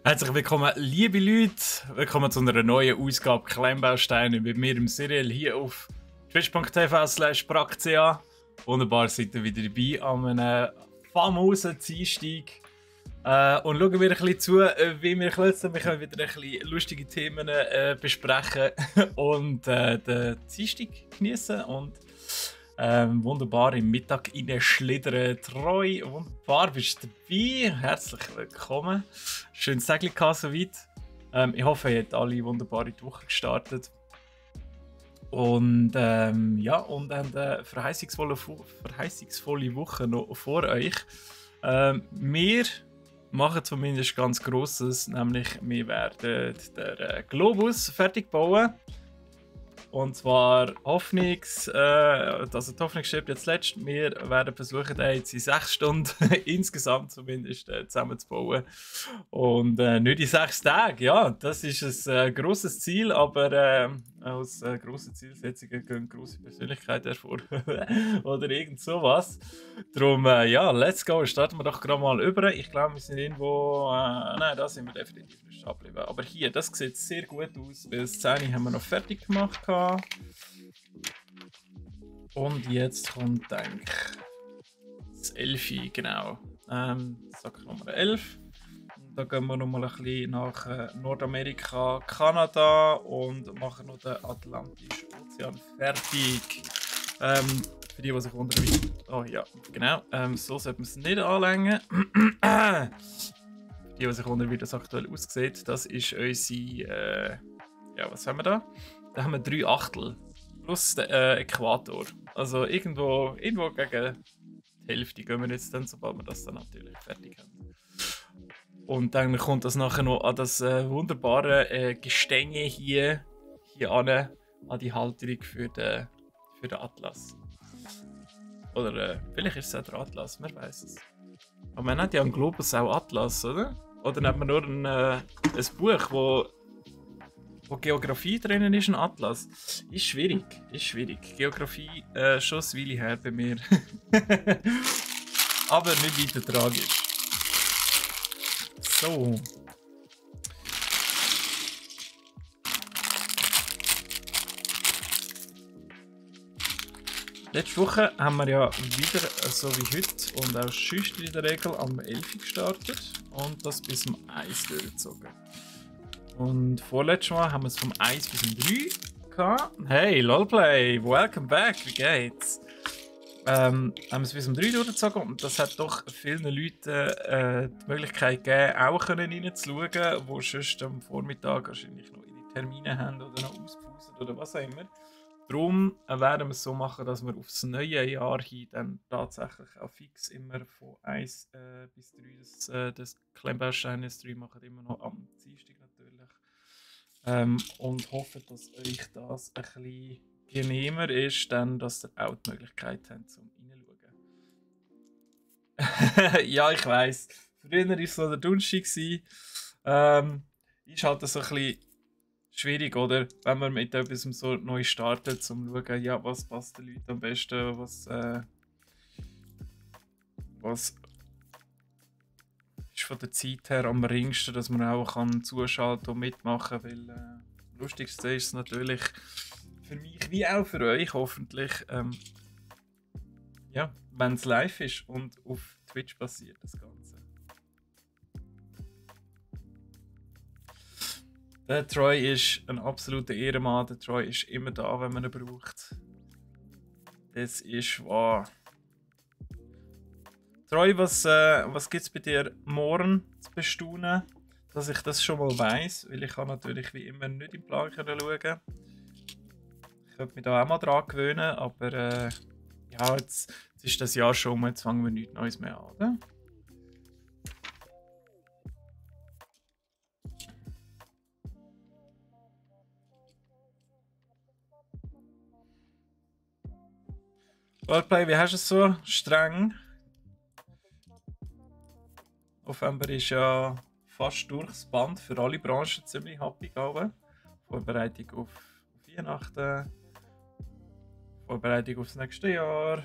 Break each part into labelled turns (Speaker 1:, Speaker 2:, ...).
Speaker 1: Herzlich willkommen, liebe Leute. Willkommen zu einer neuen Ausgabe Kleinbausteine mit mir im Serial hier auf twitch.tv/praktia. Wunderbar, seid ihr wieder dabei an einem famosen Dienstag. Und schauen wir ein bisschen zu, wie wir klötzen. Wir können wieder ein bisschen lustige Themen besprechen und den Dienstag genießen und wunderbar im Mittag reinschlittern. Treu, wunderbar, bist du dabei. Herzlich willkommen. Schönes Tag soweit. Ich hoffe, ihr habt alle wunderbar in die Woche gestartet. Und ja, und habt eine verheißungsvolle Woche noch vor euch. Wir machen zumindest ganz Grosses, nämlich wir werden den Globus fertig bauen. Und zwar die Hoffnung stirbt jetzt letzt. Wir werden versuchen, den jetzt in 6 Stunden insgesamt zumindest zusammenzubauen. Und nicht in 6 Tagen. Ja, das ist ein grosses Ziel, aber aus grossen Zielsetzungen gehen grosse Persönlichkeiten hervor. Oder irgend sowas. Darum, ja, let's go. Starten wir doch gerade mal über. Ich glaube, wir sind irgendwo. Nein, da sind wir definitiv nicht stehen geblieben. Aber hier, das sieht sehr gut aus. Das 10 haben wir noch fertig gemacht. Und jetzt kommt, denke ich, das 11, genau. Sack Nummer 11. Da gehen wir nochmal ein bisschen nach Nordamerika, Kanada und machen noch den Atlantischen Ozean fertig. Für die sich wundern, wie... Oh ja, genau. So sollte man es nicht anlängen. Für die sich wundern, wie das aktuell aussieht, das ist unsere... ja, was haben wir da? Da haben wir 3 Achtel. Plus den Äquator. Also irgendwo gegen die Hälfte gehen wir jetzt dann, sobald wir das dann natürlich fertig haben. Und dann kommt das nachher noch an das wunderbare Gestänge hier an die Halterung für den Atlas. Oder vielleicht ist es auch der Atlas, wer weiß es. Aber man hat ja am Globus auch Atlas, oder? Oder hat man nur ein Buch, wo Geografie drinnen ist, ein Atlas. Ist schwierig. Geografie schon eine Weile her bei mir. Aber nicht weiter tragisch. So. Letzte Woche haben wir ja wieder, so wie heute und auch sonst in der Regel, am 11 gestartet und das bis zum 1 durchgezogen. Und vorletztes Mal haben wir es vom 1 bis zum 3 gehabt. Hey, LOLplay, welcome back, wie geht's? Haben wir es bis zum 3 durchgezogen und das hat doch vielen Leuten die Möglichkeit gegeben, auch reinzuschauen, die sonst am Vormittag wahrscheinlich noch ihre Termine haben oder noch auspausen oder was auch immer. Darum werden wir es so machen, dass wir aufs neue Jahr hin dann tatsächlich auch fix immer von 1 bis 3 das Kleinbausteine-Stream machen, immer noch am Dienstag natürlich. Und hoffe, dass euch das ein bisschen genehmer ist, dann, dass ihr auch die Möglichkeit habt, zum reinschauen. Ja, ich weiss. Früher war es so der Donnerstag. Ist halt so ein bisschen schwierig, oder? Wenn man mit etwas so neu startet, um zu schauen, ja, was passt den Leuten am besten, was ist von der Zeit her am ringsten, dass man auch zuschalten und mitmachen kann, weil das Lustigste ist es natürlich für mich wie auch für euch hoffentlich, ja, wenn es live ist und auf Twitch passiert das Ganze. Der Troy ist ein absoluter Ehrenmann. Der Troy ist immer da, wenn man ihn braucht. Das ist wahr. Troy, was gibt es bei dir morgen zu bestaunen? Dass ich das schon mal weiss, weil ich kann natürlich wie immer nicht im Plan schauen. Ich könnte mich da auch mal dran gewöhnen, aber ja, jetzt ist das Jahr schon um, jetzt fangen wir nichts Neues mehr an, oder? Roleplay, wie hast du es so? Streng? November ist ja fast durchs Band für alle Branchen ziemlich happy gegangen. Vorbereitung auf Weihnachten, Vorbereitung aufs nächste Jahr.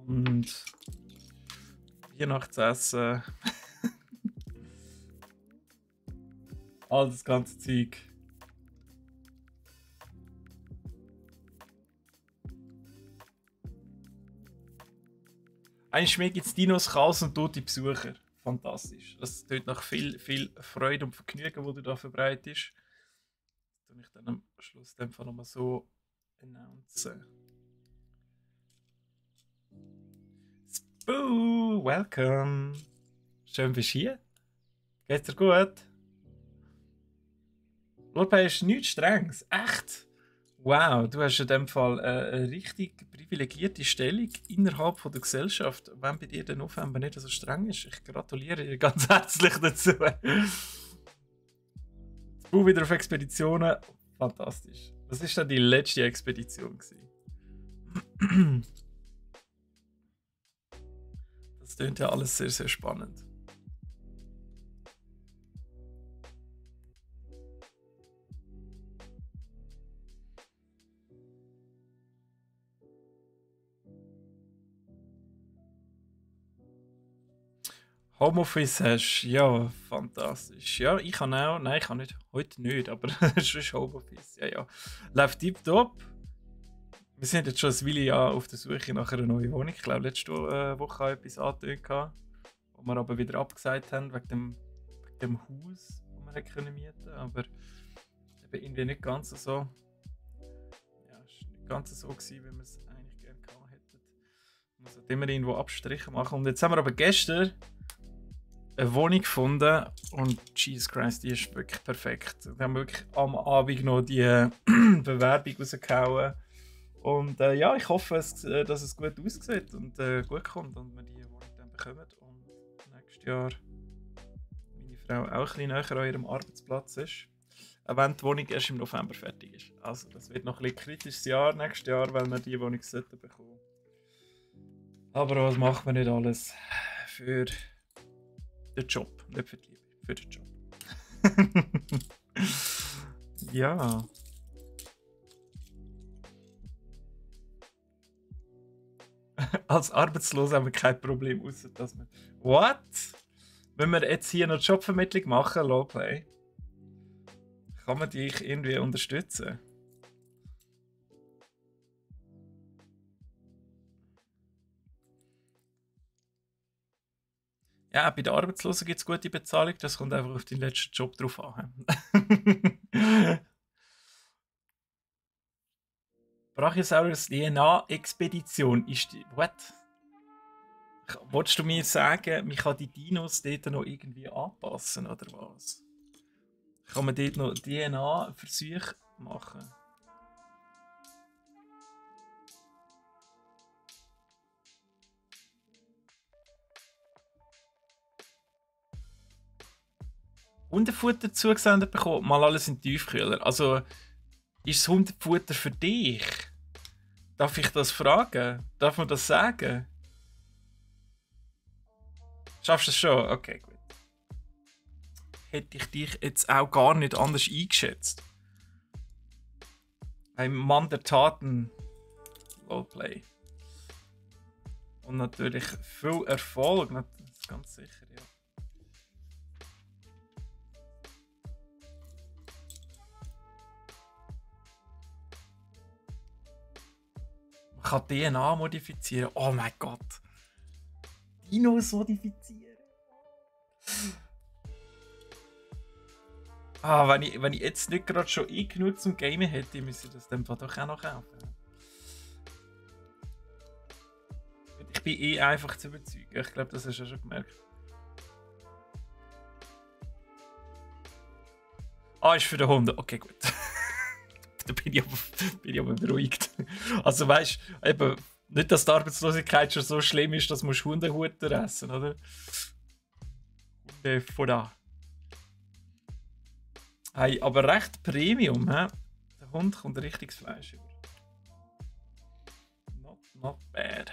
Speaker 1: Und Weihnachtsessen. all das ganze Zeug. Eigentlich mehr gibt es Dinos, Chaos und tote Besucher. Fantastisch. Das tut nach viel Freude und Vergnügen, wo du da verbreitest. Das tue ich dann am Schluss einfach nochmal so announcen. Spoo, welcome. Schön bist du hier. Geht's dir gut? Lorpay ist nichts Strenges. Echt? Wow, du hast in dem Fall eine richtig privilegierte Stellung innerhalb von der Gesellschaft, wenn bei dir der November nicht so streng ist. Ich gratuliere dir ganz herzlich dazu. Du wieder auf Expeditionen. Fantastisch. Was war denn die letzte Expedition? Das klingt ja alles sehr spannend. Homeoffice hast, ja, fantastisch. Ja, ich kann auch, nein, ich kann nicht, heute nicht, aber es ist Homeoffice, ja. Läuft tiptop. Wir sind jetzt schon ein Weile ja auf der Suche nach einer neuen Wohnung. Ich glaube, letzte Woche habe ich etwas angetönt, wo wir aber wieder abgesagt haben, wegen dem Haus, das wir mieten können. Aber eben irgendwie nicht ganz so. Ja, es war nicht ganz so gewesen, wie wir es eigentlich gerne gehabt hätten. Man muss halt immer irgendwo Abstriche machen. Und jetzt haben wir aber gestern eine Wohnung gefunden und Jesus Christ, die ist wirklich perfekt. Wir haben wirklich am Abend noch die Bewerbung rausgehauen. Und ja, ich hoffe, dass es gut aussieht und gut kommt und wir die Wohnung dann bekommen. Und nächstes Jahr meine Frau auch ein bisschen näher an ihrem Arbeitsplatz ist. Auch wenn die Wohnung erst im November fertig ist. Also das wird noch ein bisschen kritisches Jahr nächstes Jahr, weil wir die Wohnung sollten bekommen. Aber was macht man nicht alles für den Job, nicht für die Liebe, für den Job. Ja. Als Arbeitsloser haben wir kein Problem, außer dass wir... What? Wenn wir jetzt hier noch Jobvermittlung machen, Lowplay, kann man dich irgendwie unterstützen? Ja, bei den Arbeitslosen gibt es gute Bezahlung, das kommt einfach auf den letzten Job drauf an. Brachiosaurus DNA-Expedition ist die. What? Wolltest du mir sagen, man kann die Dinos dort noch irgendwie anpassen, oder was? Kann man dort noch DNA-Versuche machen? Hundefutter zugesendet bekommen, mal alles in den Tiefkühler. Also, ist das Hundefutter für dich? Darf ich das fragen? Darf man das sagen? Schaffst du es schon? Okay, gut. Hätte ich dich jetzt auch gar nicht anders eingeschätzt. Ein Mann der Taten. Roleplay. Und natürlich viel Erfolg, das ist ganz sicher, ja. Man kann DNA modifizieren. Oh mein Gott. Dinos modifizieren. Wenn ich jetzt nicht gerade schon genug zum Gamen hätte, müsste ich das dann doch auch noch kaufen. Ich bin einfach zu überzeugen. Ich glaube, das hast du schon gemerkt. Ist für den Hund. Okay, gut. Da bin ich aber beruhigt. Also weißt du, eben, nicht, dass die Arbeitslosigkeit schon so schlimm ist, dass man Hundehuter essen, oder? Hunde von da. Hey, aber recht Premium, hä? Der Hund kommt richtiges Fleisch über. Not bad.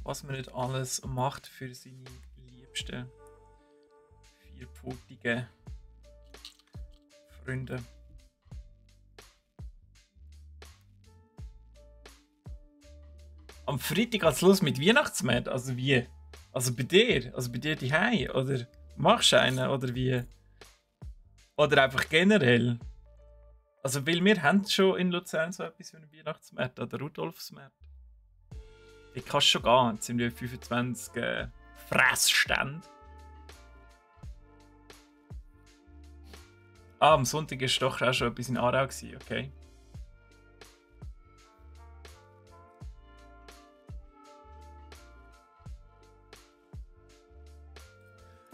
Speaker 1: Was man nicht alles macht für seine liebsten vierpfotigen Freunde. Am Freitag geht's los mit Weihnachtsmarkt. Also wie? Also bei dir? Also bei dir daheim? Oder Machst du einen oder wie? Oder einfach generell? Also, weil wir haben schon in Luzern so etwas wie einen Weihnachtsmarkt oder Rudolfsmarkt. Ich kann schon gehen, jetzt sind wir 25 Fressstände. Ah, am Sonntag war doch auch schon etwas in Aarau, okay.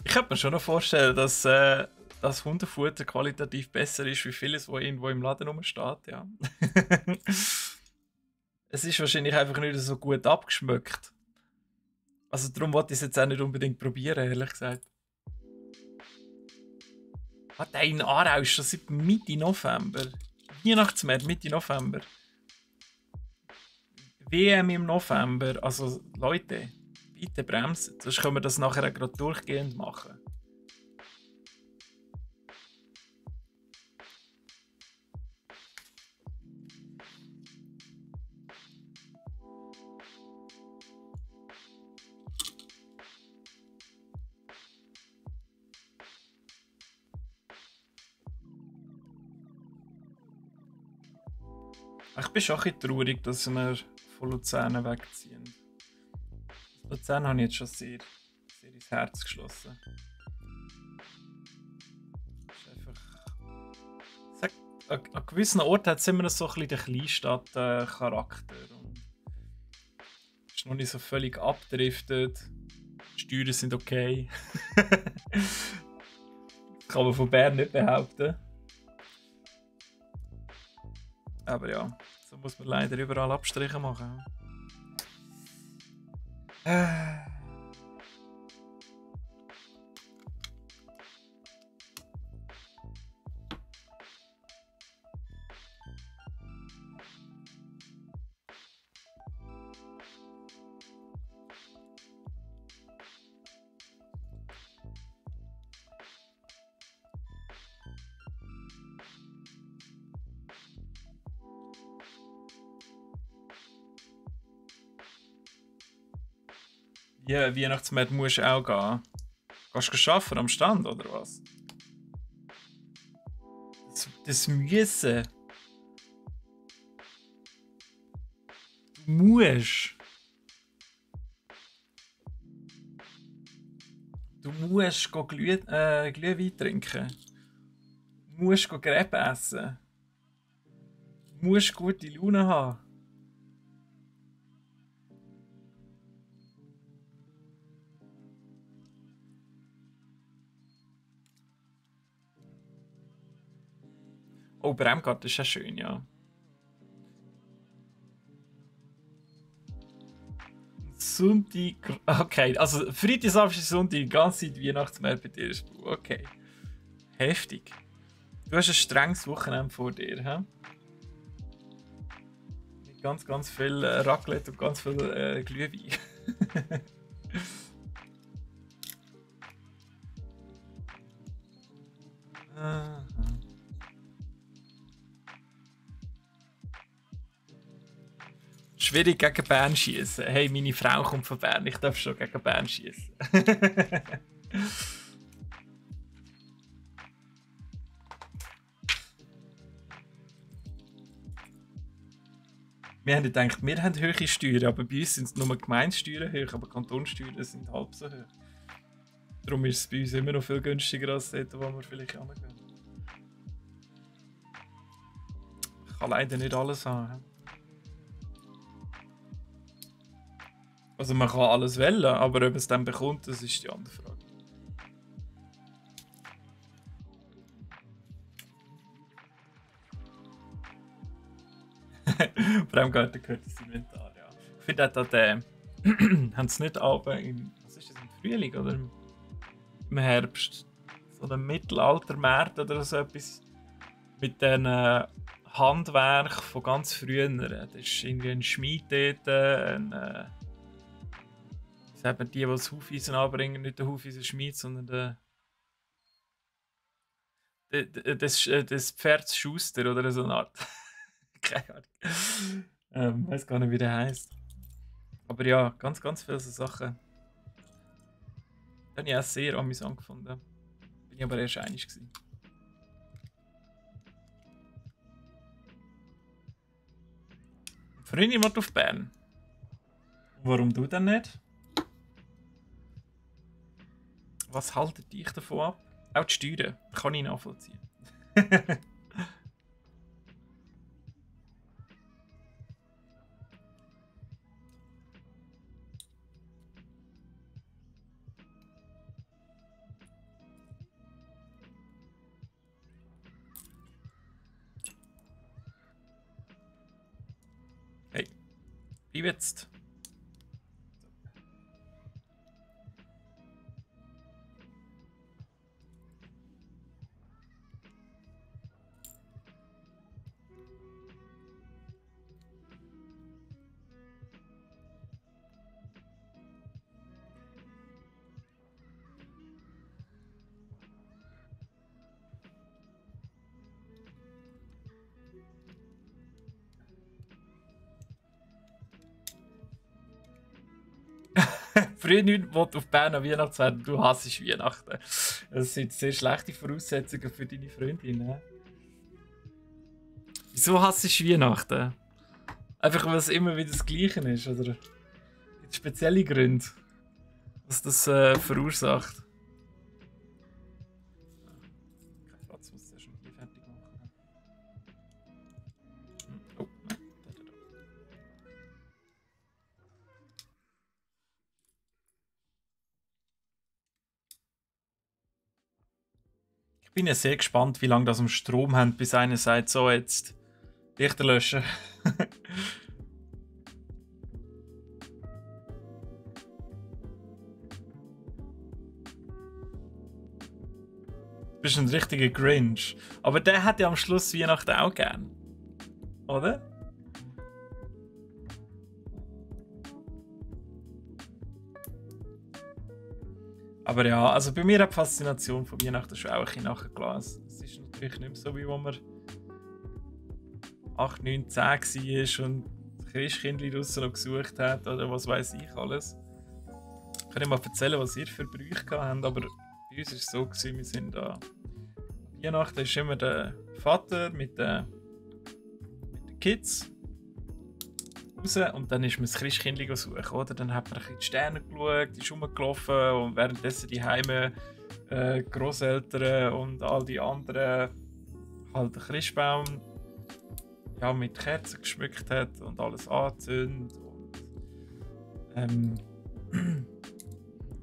Speaker 1: Ich könnte mir schon noch vorstellen, dass das Hundefutter qualitativ besser ist wie vieles, was irgendwo im Laden rumsteht, ja. Es ist wahrscheinlich einfach nicht so gut abgeschmeckt. Also darum wollte ich es jetzt auch nicht unbedingt probieren, ehrlich gesagt. Der in Aarau ist schon seit Mitte November. Weihnachtsmarkt Mitte November. WM im November. Also Leute, bitte bremsen. Sonst können wir das nachher gerade durchgehend machen. Ich bin schon ein bisschen traurig, dass wir von Luzern wegziehen. Luzern habe ich jetzt schon sehr, sehr ins Herz geschlossen. Ist einfach, an gewissen Orten hat es immer so ein bisschen den Kleinstadt-Charakter. Ist noch nicht so völlig abgedriftet. Die Steuern sind okay. Das kann man von Bern nicht behaupten. Aber ja, so muss man leider überall Abstriche machen. Ja, Weihnachtsmarkt musst du auch gehen. Gehst du arbeiten am Stand, oder was? Das Müssen. Du musst. Du musst Glühwein trinken. Du musst Crepe essen. Du musst gute Laune haben. Oh, Bremgarten ist ja schön, ja. Sonntag. Okay, also Freitag, Samstag, Sonntag, die ganze Zeit Weihnachtsmarkt bei dir. Okay. Heftig. Du hast ein strenges Wochenende vor dir, hä? Mit ganz viel Raclette und ganz viel Glühwein. Aha. Schwierig gegen Bern schießen. Hey, meine Frau kommt von Bern, ich darf schon gegen Bern schießen. Wir haben gedacht, wir haben hohe Steuern, aber bei uns sind es nur Gemeindesteuern hoch, aber Kantonssteuern sind halb so hoch. Darum ist es bei uns immer noch viel günstiger als dort, wo wir vielleicht hingehen. Ich kann leider nicht alles haben. Also man kann alles wählen, aber ob es dann bekommt, das ist die andere Frage. Bremgarten gehört ins Inventar, ja. Ich finde auch, haben sie nicht aber was ist das, im Frühling oder im Herbst? So ein Mittelaltermarkt oder so etwas mit den Handwerk von ganz früher. Da ist irgendwie ein Schmied dort, sagt man, die das Hufeisen anbringen, nicht der Hufeisenschmied, sondern das Pferd Schuster oder so eine Art. Keine Ahnung. Weiß gar nicht, wie der heißt. Aber ja, ganz viele so Sachen. Das habe ich auch sehr amüsant gefunden. Bin ich aber erst einig gewesen. Freundin will auf Bern. Warum du denn nicht? Was haltet dich davon ab? Auch die Steuern. Kann ich nachvollziehen. Hey, bleib jetzt. Früher nicht auf Bern an Weihnachten werden, du hasst Weihnachten. Das sind sehr schlechte Voraussetzungen für deine Freundin. Ne? Wieso hasst du Weihnachten? Einfach weil es immer wieder das Gleiche ist, oder? Gibt es spezielle Gründe, was das verursacht? Kein Platz, muss das schon fertig machen. Oh, nein. Ich bin ja sehr gespannt, wie lange das am Strom haben, bis einer sagt, so jetzt Lichter löschen. Du bist ein richtiger Grinch. Aber der hat ja am Schluss Weihnachten auch gern. Oder? Aber ja, also bei mir hat die Faszination von Weihnachten schon auch ein bisschen nachgelassen. Es ist natürlich nicht mehr so, wie wo man 8, 9, 10 war und das Christkindli draussen noch gesucht hat oder was weiß ich alles. Ich kann nicht mal erzählen, was ihr für Brüche habt, aber bei uns war es so, wir sind da. Weihnachten ist immer der Vater mit den Kids raus und dann ist man das Christkindli suchen, oder? Dann hat man ein bisschen die Sterne geschaut, ist rumgelaufen und währenddessen die Heime Grosseltern und all die anderen halt den Christbaum ja, mit Kerzen geschmückt hat und alles angezündet und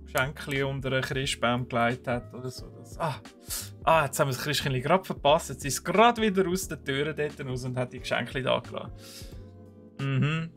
Speaker 1: Geschenke unter den Christbaum gelegt hat oder so. Jetzt haben wir das Christkindli gerade verpasst, jetzt ist es gerade wieder aus der Tür dort raus und hat die Geschenke da gelassen. Mhm.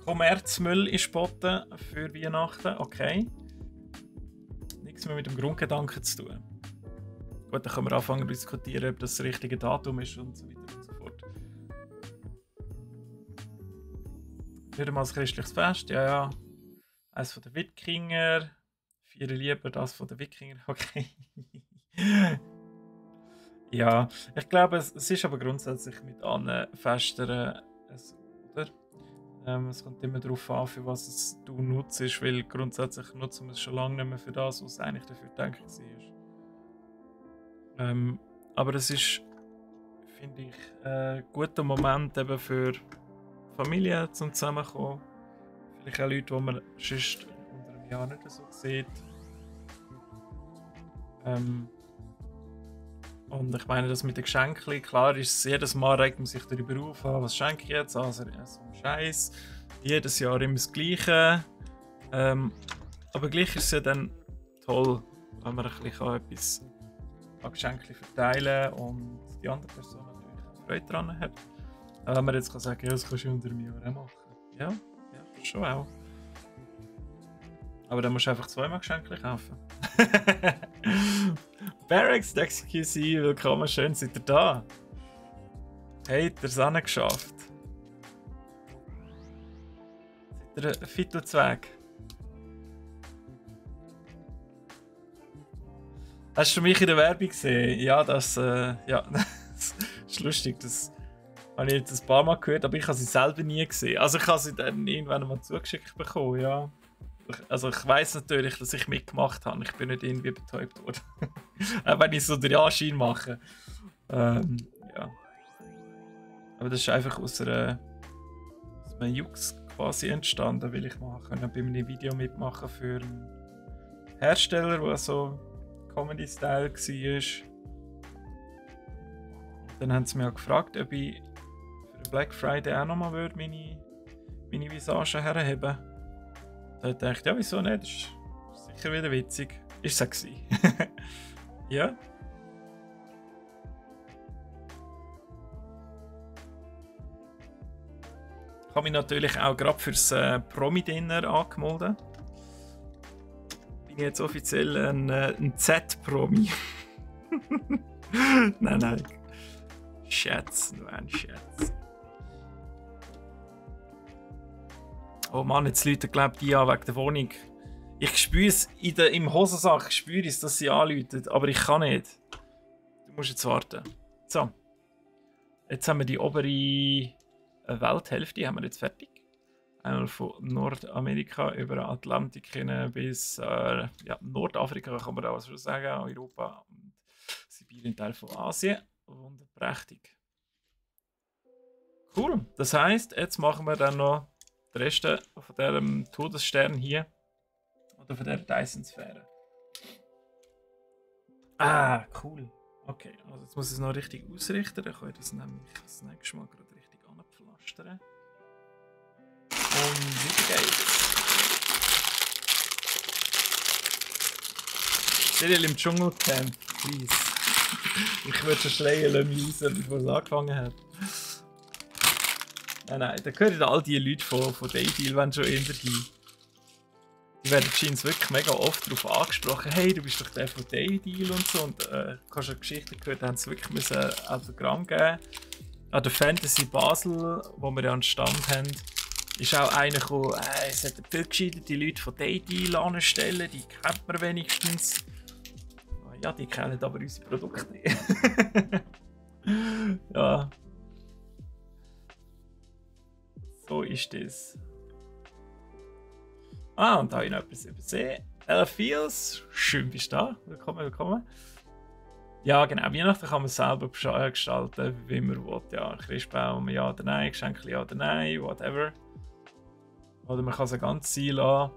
Speaker 1: Kommerzmüll ist geboten für Weihnachten, okay. Nichts mehr mit dem Grundgedanken zu tun. Gut, dann können wir anfangen zu diskutieren, ob das richtige Datum ist und so weiter und so fort. Wieder mal ein christliches Fest, ja. Eins von den Wikinger. Feiere lieber das von den Wikinger, okay. Ja, ich glaube, es ist aber grundsätzlich mit allen Festen oder? Es kommt immer darauf an, für was es du nutzt, weil grundsätzlich nutzen wir es schon lange nicht mehr für das, was eigentlich dafür gedacht war. Aber es ist, finde ich, ein guter Moment eben für Familie zum Zusammenkommen. Vielleicht auch Leute, die man sonst unter einem Jahr nicht so sieht. Und ich meine, das mit den Geschenken, klar ist es, jedes Mal regt man sich darüber auf, was schenke ich jetzt, also so ein Scheiß. Jedes Jahr immer das Gleiche. Aber gleich ist es ja dann toll, wenn man ein bisschen etwas an Geschenken verteilen kann und die andere Person natürlich Freude daran hat. Wenn man jetzt sagen kann, ja, das kannst du unter einem Jahr auch machen. Ja, schon auch. Aber dann musst du einfach zweimal Geschenke kaufen. Barracks, XQC, willkommen, schön seid ihr da. Habt ihr es geschafft? Seid ihr fit und Zweig? Hast du mich in der Werbung gesehen? Ja, das ist lustig. Das habe ich jetzt ein paar Mal gehört, aber ich habe sie selber nie gesehen. Also ich habe sie dann irgendwann mal zugeschickt bekommen, ja. Also ich weiss natürlich, dass ich mitgemacht habe. Ich bin nicht irgendwie betäubt worden. Auch wenn ich so den Anschein mache. Ja. Aber das ist einfach aus einem Jux quasi entstanden, weil ich mal bei einem Video mitmachen für einen Hersteller, der so Comedy-Style war. Dann haben sie mich auch gefragt, ob ich für den Black Friday auch nochmal meine Visagen herheben. Da dachte ich, ja, wieso nicht? Das ist sicher wieder witzig. Ist es auch. Ja. Ich habe mich natürlich auch gerade fürs Promi-Dinner angemeldet. Bin jetzt offiziell ein Z-Promi. Nein. Scherz, nur ein Scherz. Oh Mann, jetzt läuten glaube die an wegen der Wohnung. Ich spüre es im Hosensack, dass sie anläutet, aber ich kann nicht. Du musst jetzt warten. So. Jetzt haben wir die obere Welthälfte haben wir jetzt fertig. Einmal von Nordamerika über Atlantik hin bis Nordafrika, kann man auch schon sagen, Europa und Sibirien, Teil von Asien. Wunderprächtig. Cool. Das heisst, jetzt machen wir dann noch den Rest von diesem Todesstern hier. Oder von dieser Dyson-Sphäre. Ah, cool. Okay, also jetzt muss ich es noch richtig ausrichten. Dann kann ich das nämlich das nächste Mal gerade richtig anpflastern. Und weiter geht's. Cyril im Dschungelcamp, please. Ich würde schon schreien, lass mich raus, bevor es angefangen hat. Nein, da gehören all die Leute von Daydeal, wenn schon eher hin. Die werden scheint wirklich mega oft darauf angesprochen, hey, du bist doch der von Daydeal und so. Und hast du eine Geschichte gehört, da haben sie wirklich ein Autogramm geben. An der Fantasy Basel, wo wir ja an den Stand haben, ist auch einer gekommen, es hat viel gescheiter die Leute von Daydeal anstellen, die kennt man wenigstens. Ja, die kennen aber unsere Produkte nicht. Ja. So ist das. Ah, und da habe ich noch etwas übersehen. Ella Fields, schön bist du da. Willkommen. Ja, genau. Weihnachten kann man selber gestalten, wie man will. Ja, Christbaum, ja oder nein, Geschenke, ja oder nein, whatever. Oder man kann es ganz sein lassen.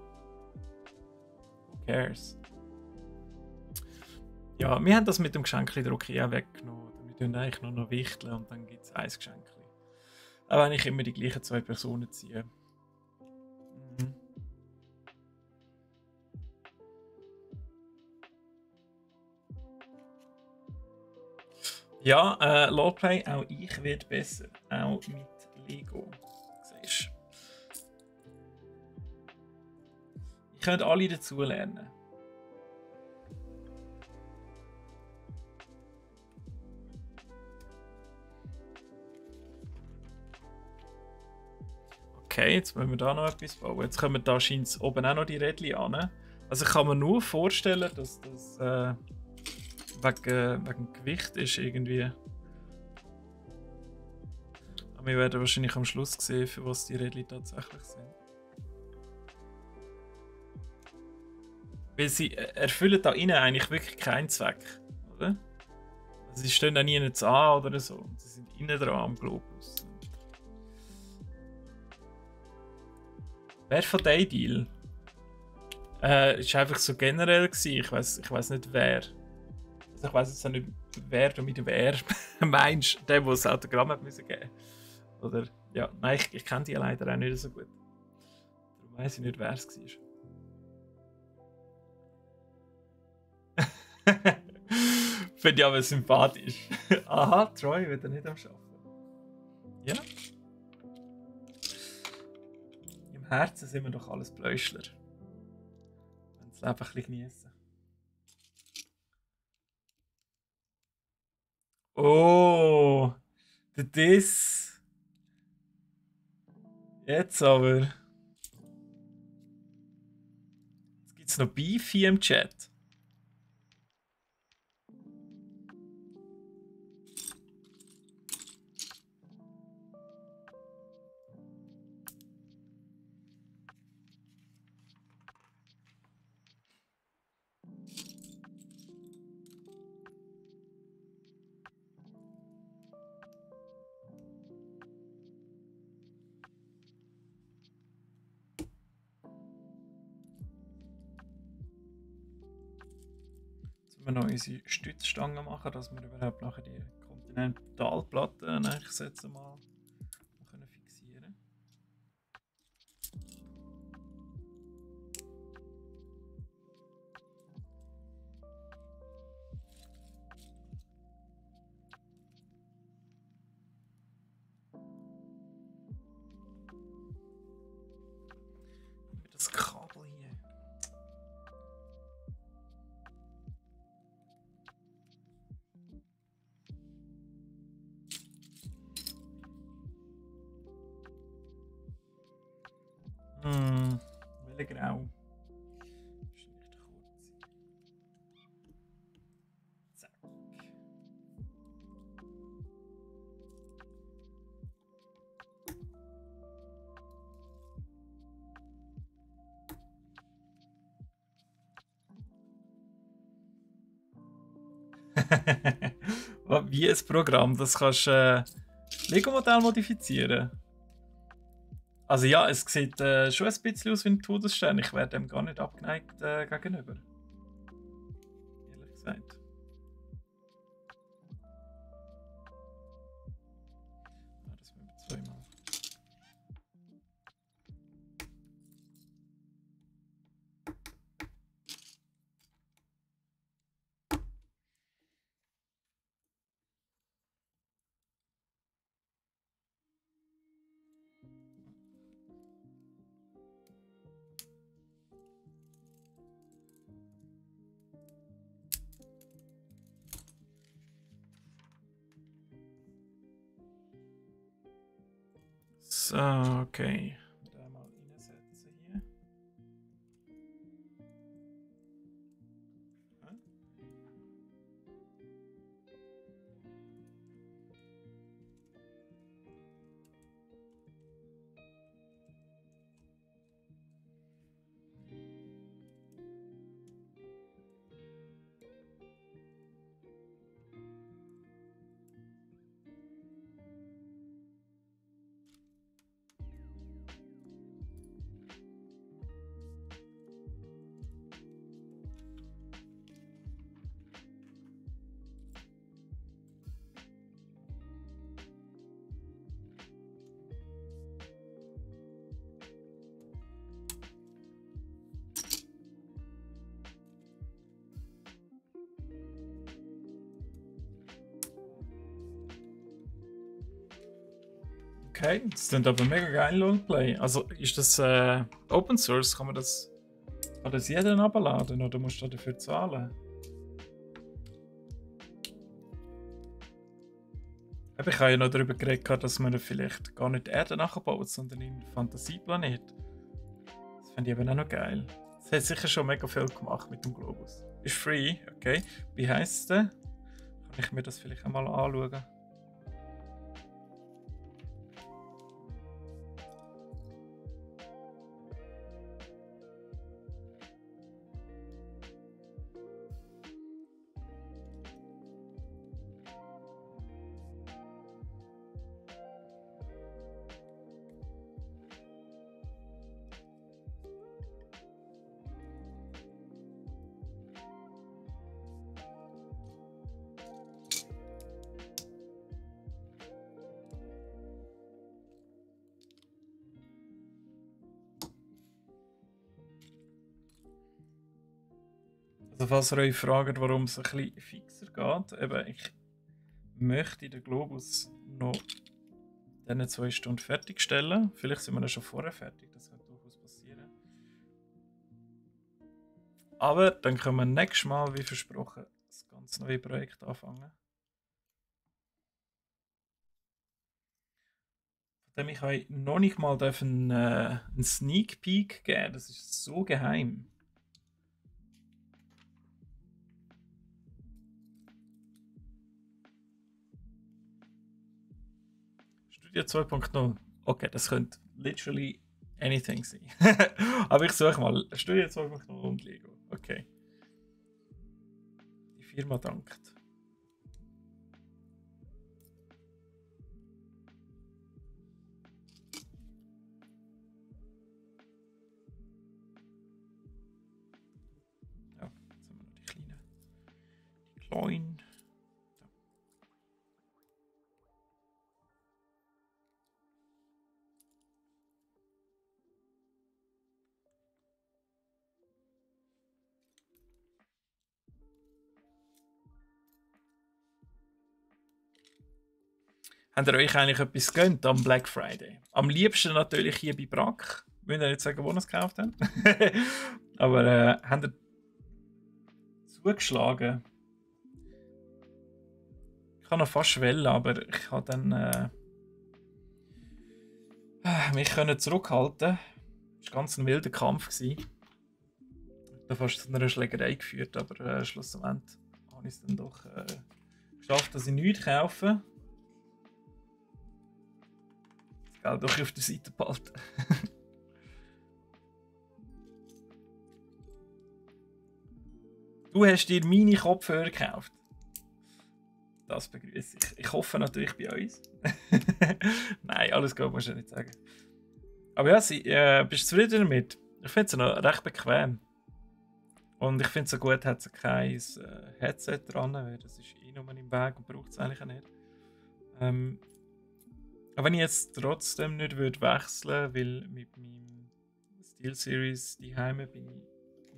Speaker 1: Who cares? Ja, wir haben das mit dem Geschenkdruck ja weggenommen. Wir tun eigentlich nur noch wichteln und dann gibt es ein Geschenk. Auch wenn ich immer die gleichen zwei Personen ziehe. Mhm. Ja, Lawplay, auch ich werde besser. Auch mit Lego. Siehst du? Ich könnte alle dazulernen. Okay, jetzt müssen wir da noch etwas bauen. Jetzt kommen da scheint oben auch noch die Rädchen an. Also ich kann mir nur vorstellen, dass das wegen Gewicht ist irgendwie. Aber wir werden wahrscheinlich am Schluss sehen, für was die Rädchen tatsächlich sind. Weil sie erfüllen da innen eigentlich wirklich keinen Zweck, oder? Also sie stehen da nie an oder so. Sie sind innen dran am Globus. Wer von Daydeal? Ist einfach so generell gewesen. Ich weiß nicht wer. Also ich weiß jetzt auch nicht, wer du mit wer meinst. Der das Autogramm hat müssen geben. Oder ja, nein, ich kenne die leider auch nicht so gut. Darum weiss ich nicht, wer es war. Finde ich aber sympathisch. Aha, Troy wird er nicht am Arbeiten. Ja. Im Herzen sind wir doch alles Bläuschler. Leben ein bisschen genießen. Oh, der Diss. Jetzt aber. Jetzt gibt es noch Beef hier im Chat. Wir noch unsere Stützstangen machen, dass wir überhaupt nachher die Kontinentalplatte eigentlich setzen mal können fixieren. Das Kabel hier. Welche Grau? Ist nicht kurz. Zack. Wie ein Programm, das kannst du Lego-Modell modifizieren. Also ja, es sieht schon ein bisschen aus wie ein Todesstern. Ich wäre dem gar nicht abgeneigt gegenüber. Ehrlich gesagt. Ja, das müssen wir zweimal. So, okay. Da mal reinsetzen hier. Okay, das klingt aber mega geil, Longplay. Also ist das Open Source? Kann das jeder abladen oder musst du dafür zahlen? Aber ich habe ja noch darüber geredet, dass man vielleicht gar nicht Erde nachbaut, sondern in Fantasieplanet. Das fände ich aber auch noch geil. Das hat sicher schon mega viel gemacht mit dem Globus. Ist free, okay. Wie heisst es denn? Kann ich mir das vielleicht einmal anschauen? Also falls ihr euch fragt, warum es ein bisschen fixer geht, eben, ich möchte den Globus noch in diesen 2 Stunden fertigstellen. Vielleicht sind wir ja schon vorher fertig, das könnte durchaus passieren. Aber dann können wir nächstes Mal, wie versprochen, das ganz neue Projekt anfangen. Von dem ich euch noch nicht mal einen Sneak Peek geben. Das ist so geheim. Studio 2.0. Okay, das könnte literally anything sein. Aber ich suche mal Studio 2.0 und Lego. Okay. Die Firma dankt. Ja, jetzt haben wir noch die kleinen. Die kleinen. Habt ihr euch eigentlich etwas gegönnt am Black Friday? Am liebsten natürlich hier bei Brack. Ich will nicht sagen, wo ihr es gekauft habt. Aber habt ihr zugeschlagen? Ich kann noch fast wählen, aber ich habe dann mich können zurückhalten. Es war ganz ein wilder Kampf. Da fast zu einer Schlägerei geführt, aber schlussendlich habe ich es dann doch geschafft, dass ich nichts kaufe. Das Geld doch auf der Seite behalten. Du hast dir meine Kopfhörer gekauft. Das begrüße ich. Ich hoffe natürlich bei uns. Nein, alles gut, musst du nicht sagen. Aber ja, bist du zufrieden damit? Ich finde es noch recht bequem. Und ich finde es so gut, hat es kein Headset dran, weil das ist eh nur im Weg und braucht es eigentlich auch nicht. Aber wenn ich jetzt trotzdem nicht wechseln würde, weil mit meinem SteelSeries daheim bin ich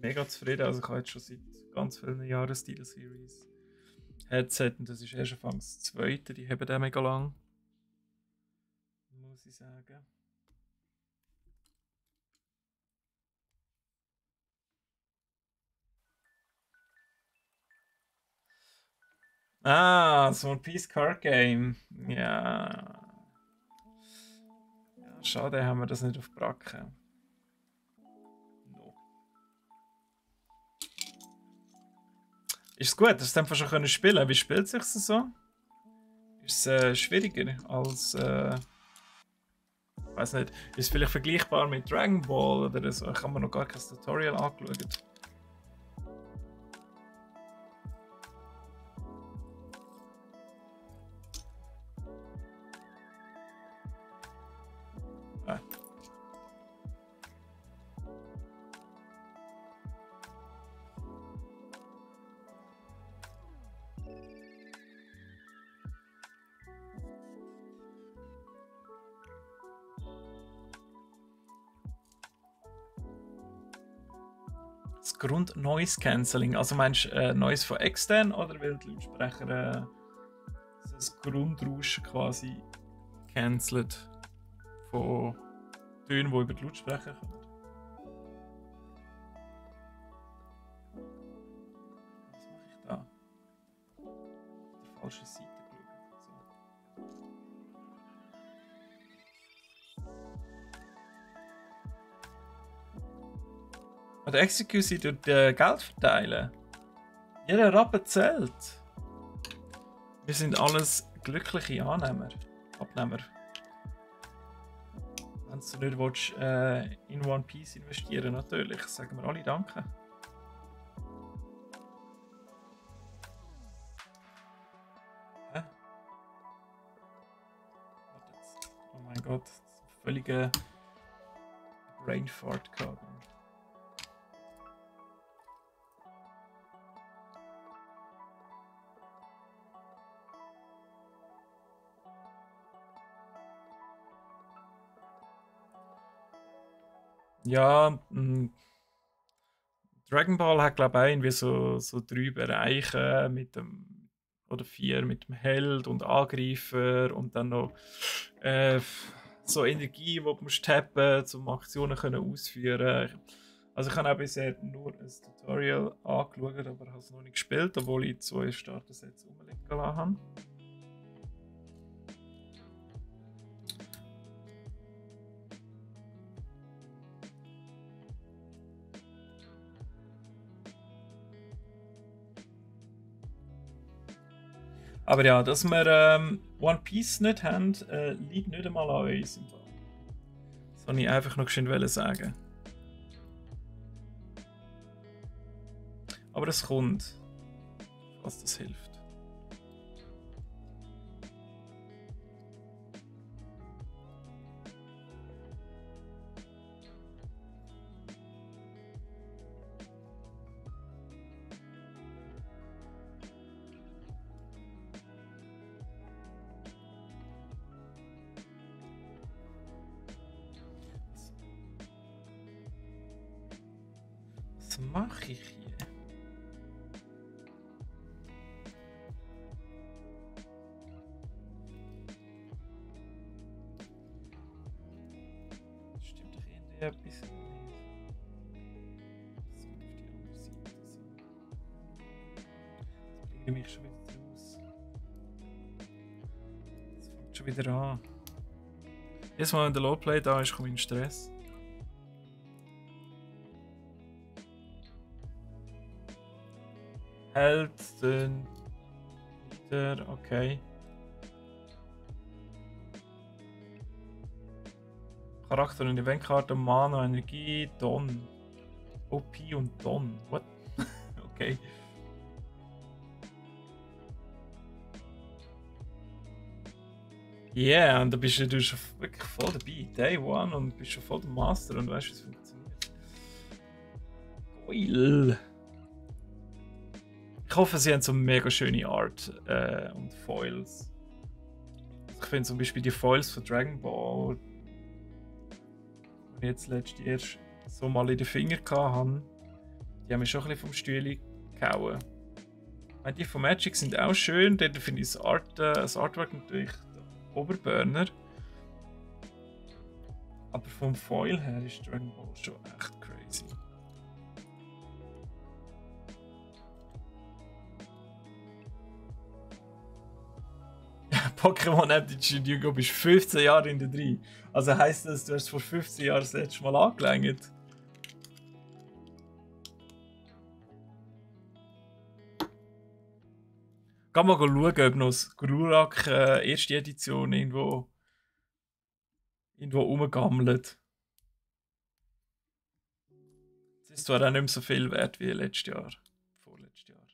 Speaker 1: mega zufrieden. Also ich habe jetzt schon seit ganz vielen Jahren SteelSeries Headset und das ist erst schon das zweite, die haben den mega lang. Muss ich sagen. Ah, so ein Peace Card Game. Ja. Ja, schade, haben wir das nicht auf Bracken. No. Ist es gut, dass du einfach schon spielen können? Wie spielt es sich so? Ist es schwieriger als. Ich weiß nicht, ist es vielleicht vergleichbar mit Dragon Ball oder so? Ich habe mir noch gar kein Tutorial angeschaut. Das Grund Noise Cancelling. Also meinst du Noise von extern oder weil die Lautsprecher das Grundrauschen quasi cancelt von Tönen, die über die Lautsprecher kommen? Was mache ich da? Auf die falsche Seite geschaut. So. Oder Execute durch Geld verteilen. Jeder Rappen zählt. Wir sind alles glückliche Abnehmer. Wenn du nicht willst, in One Piece investieren natürlich, sagen wir alle Danke. Hä? Warte jetzt. Oh mein Gott, völlige Brainfart gehabt. Ja, Dragon Ball hat glaube ich irgendwie so 3 Bereiche mit dem, oder 4 mit dem Held und Angreifer und dann noch so Energie, die du musst tappen, um Aktionen können ausführen. Also ich habe auch bisher nur ein Tutorial angeschaut, aber habe es noch nicht gespielt, obwohl ich 2 Starter-Sets rumliegen lassen habe. Aber ja, dass wir One Piece nicht haben, liegt nicht einmal an uns im Fall. Das wollte ich einfach noch schnell sagen. Aber es kommt, was das hilft. Was mache ich hier? Stimmt doch irgendwie etwas. Das geht auf die andere Seite. Jetzt bringe ich mich schon wieder raus. Es fängt schon wieder an. Jedes Mal, wenn der Lowplay da ist, komme ich in Stress. Helden. Wieder, okay. Charakter und Eventkarte, Mana, Energie, Don. OP und Don. What? Okay. Yeah, und da bist du schon wirklich voll dabei. Day One und bist schon voll der Master und weißt, wie es funktioniert. Geil. Ich hoffe, sie haben so mega schöne Art und Foils. Ich finde zum Beispiel die Foils von Dragon Ball, die ich jetzt letztes erst so mal in den Finger hatte, die haben mich schon ein bisschen vom Stühle gehauen. Die von Magic sind auch schön, dort finde ich das Artwork natürlich der Oberburner. Aber vom Foil her ist Dragon Ball schon echt crazy. Pokémon Amplitude Hugo bist 15 Jahre in der 3. Also heisst das, du hast vor 15 Jahren das letzte Mal angelangt? Geh mal schauen, ob noch das Glurak erste Edition irgendwo rumgammelt. Es ist zwar auch nicht mehr so viel wert wie letztes Jahr. Vorletztes Jahr.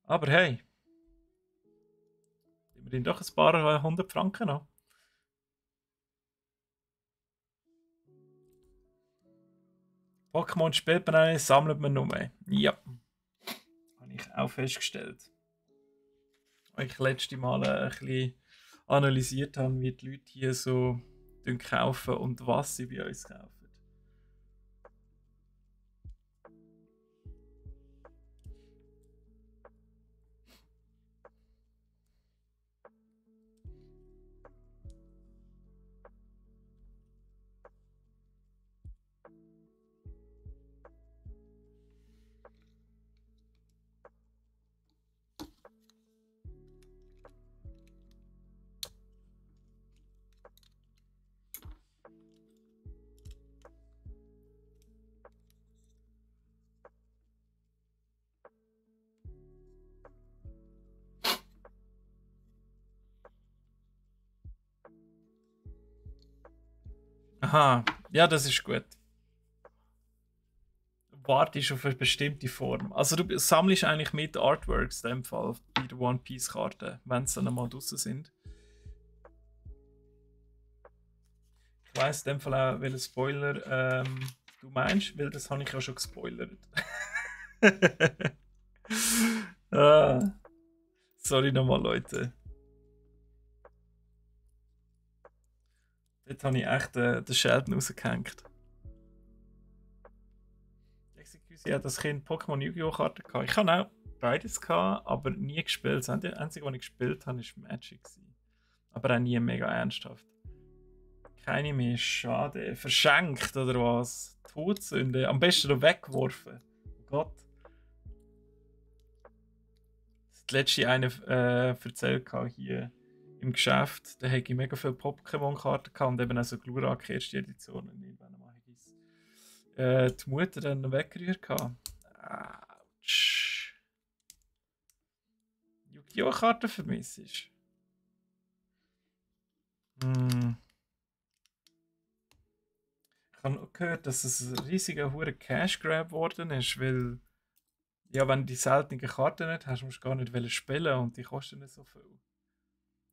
Speaker 1: Aber hey. Immerhin doch ein paar 100 Franken noch. Pokémon spielt man eigentlich, sammelt man nur mehr. Ja. Habe ich auch festgestellt. Als ich letzte Mal ein bisschen analysiert habe, wie die Leute hier so kaufen und was sie bei uns kaufen. Aha, ja, das ist gut. Wartest auf eine bestimmte Form. Also du sammelst eigentlich mit Artworks in dem Fall bei der One Piece Karte, wenn sie dann einmal draußen sind. Ich weiss in dem Fall auch, welchen Spoiler du meinst, weil das habe ich ja schon gespoilert. ah. Sorry nochmal, Leute. Dort habe ich echt den Sheldon rausgehängt. Execution hat das Kind Pokémon Yu-Gi-Oh! Karten gehabt. Ich habe auch beides gehabt, aber nie gespielt. Das Einzige, was ich gespielt habe, war Magic. Aber auch nie mega ernsthaft. Keine mehr, schade. Verschenkt oder was? Todsünde. Am besten noch weggeworfen. Oh Gott. Das hat letzte eine erzählt hier im Geschäft. Da hätte ich mega viele Pokémon-Karten gehabt und eben auch so Glurak erste Edition. Und irgendwann mal habe ich die Mutter dann weggerührt gehabt. Autsch. Yu-Gi-Oh-Karten vermisst. Hm. Ich habe auch gehört, dass es ein riesiger hure Cash Grab geworden ist, weil ja, wenn du die seltenen Karten nicht hast, musst du gar nicht spielen und die kosten nicht so viel.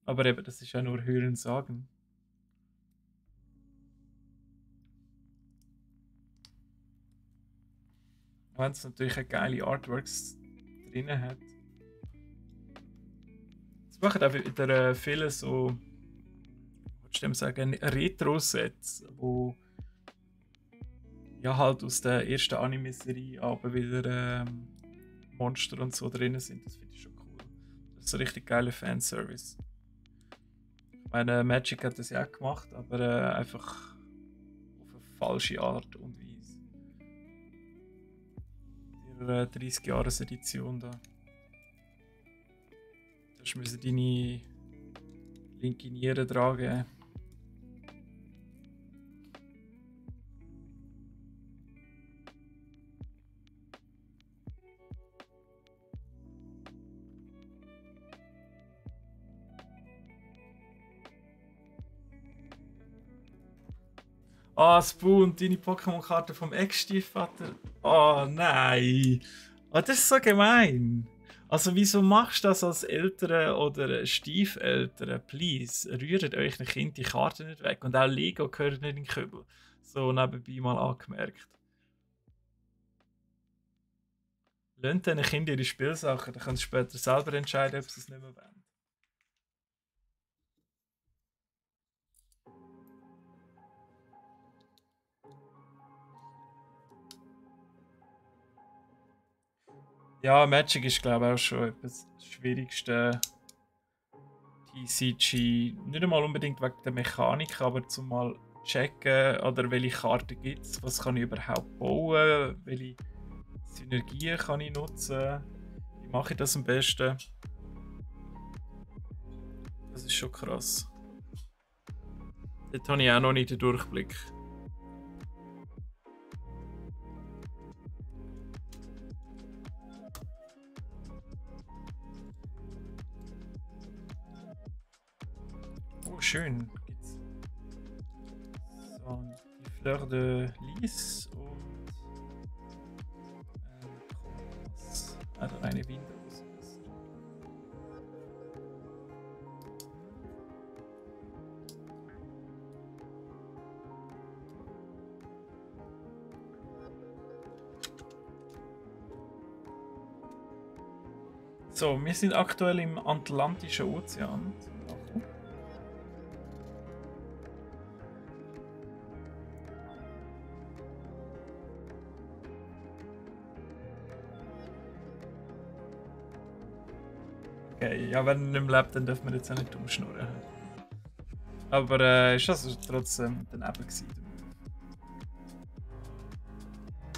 Speaker 1: Aber eben, das ist ja nur Hören sagen. Wenn es natürlich eine geile Artworks drin hat. Es machen auch wieder viele so, ich würde sagen, Retro-Sets, wo ja halt aus der ersten Anime-Serie aber wieder Monster und so drin sind. Das finde ich schon cool. Das ist ein richtig geiler Fanservice. Ich meine, Magic hat das ja auch gemacht, aber einfach auf eine falsche Art und Weise. Die 30-Jahres-Edition da. Du musst deine linke Niere tragen. Ah, Spoon, deine Pokémon-Karte vom Ex-Stiefvater. Oh nein. Oh, das ist so gemein. Also wieso machst du das als Eltern oder Stiefeltern? Please, rührt euch ein Kind die Karte nicht weg. Und auch Lego gehört nicht in den Kübel. So nebenbei mal angemerkt. Lasst diesen Kindern ihre Spielsachen, dann können sie später selber entscheiden, ob sie es nicht mehr wollen. Ja, Magic ist glaube ich auch schon etwas das Schwierigste. TCG, nicht einmal unbedingt wegen der Mechanik, aber zum mal checken, oder welche Karten gibt es, was kann ich überhaupt bauen, welche Synergien kann ich nutzen, wie mache ich das am besten. Das ist schon krass. Dort habe ich auch noch nicht den Durchblick. Oh, schön. Gibt's so die Fleur de Lis und Kompass. Also eine Winrose. So, wir sind aktuell im Atlantischen Ozean. Okay, ja, wenn er nicht mehr lebt, dann dürfen wir jetzt auch nicht umschnurren. Aber ist das trotzdem daneben gewesen.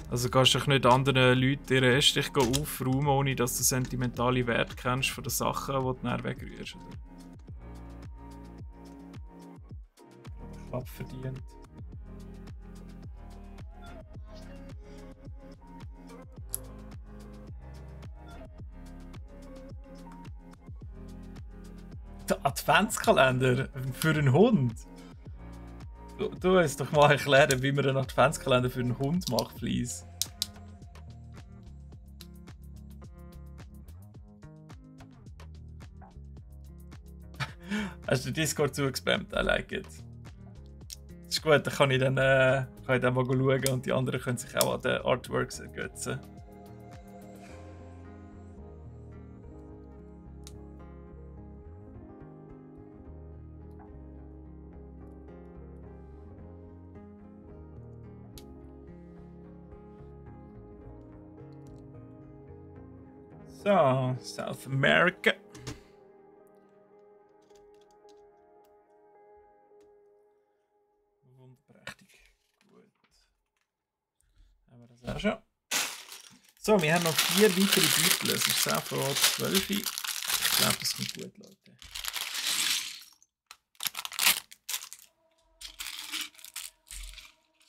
Speaker 1: Also kannst du dich nicht anderen Leuten ihren Esstich aufräumen, ohne dass du sentimentale Wert kennst von den Sachen, die du dann wegrührst. Klapp verdient. Der Adventskalender für einen Hund? Du willst doch mal erklären, wie man einen Adventskalender für einen Hund macht, please. Hast du den Discord zugespammt? I like it. Das ist gut, dann kann ich dann mal schauen und die anderen können sich auch an den Artworks ergötzen. So, South America. So, wir haben noch 4 weitere Beutel. Es ist 10 vor 12. Ich glaube, das kommt gut, Leute.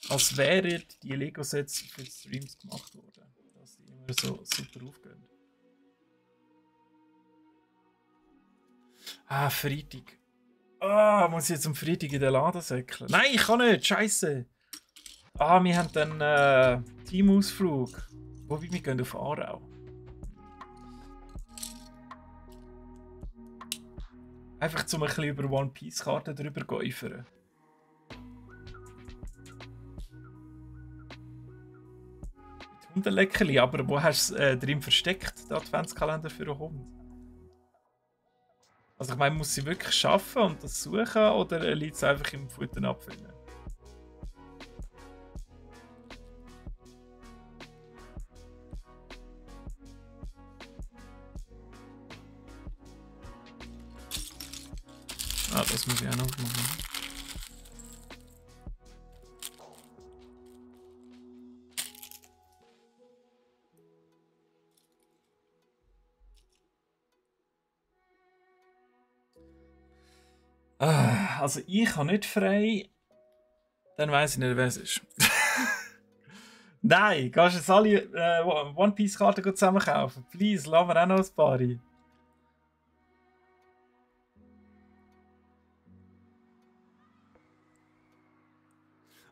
Speaker 1: Als wären die Lego-Sets für Streams gemacht worden. Dass die immer so super aufgehen. Ah, Freitag. Ah, muss ich jetzt am Freitag in den Laden säckeln? Nein, ich kann nicht. Scheiße. Ah, wir haben dann Teamausflug. Wobei wir gehen auf Aarau. Einfach zum ein bisschen über One Piece Karten drüber geäufern. Mit Hundeleckerli, aber wo hast du es drin versteckt, den Adventskalender für einen Hund? Also ich meine, muss sie wirklich schaffen und das suchen oder liegt es einfach im Futter abfüllen? Ah, das muss ich auch noch machen. Also ich habe nicht frei. Dann weiß ich nicht, wer es ist. Nein, kannst du jetzt alle One Piece Karten zusammen kaufen? Please, lass mir auch noch ein paar.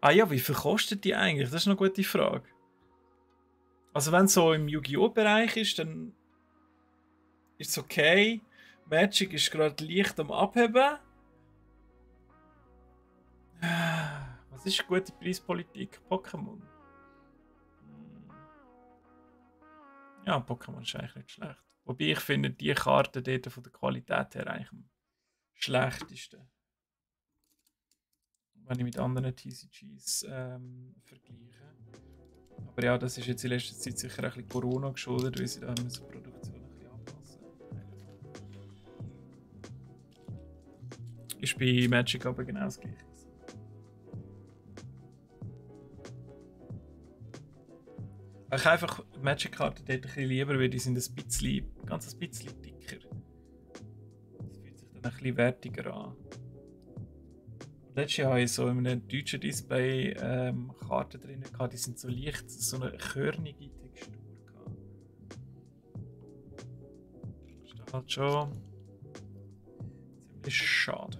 Speaker 1: Ah ja, wie viel kostet die eigentlich? Das ist eine gute Frage. Also wenn es so im Yu-Gi-Oh! Bereich ist, dann ist es okay. Magic ist gerade leicht am Abheben. Was ist gute Preispolitik? Pokémon. Ja, Pokémon ist eigentlich nicht schlecht. Wobei ich finde, die Karten dort von der Qualität her eigentlich am schlechtesten. Wenn ich mit anderen TCGs vergleiche. Aber ja, das ist jetzt in letzter Zeit sicher ein bisschen Corona geschuldet, weil sie da müssen die Produktion ein bisschen anpassen. Ist bei Magic aber genau das gleiche. Ich habe einfach Magic-Karten dort ein bisschen lieber, weil die sind ganz ein bisschen dicker. Das fühlt sich dann ein bisschen wertiger an. Letztes Jahr hatte ich so in einem deutschen Display Karten drin, die sind so leicht, so eine körnige Textur. Das ist halt schon ziemlich schade.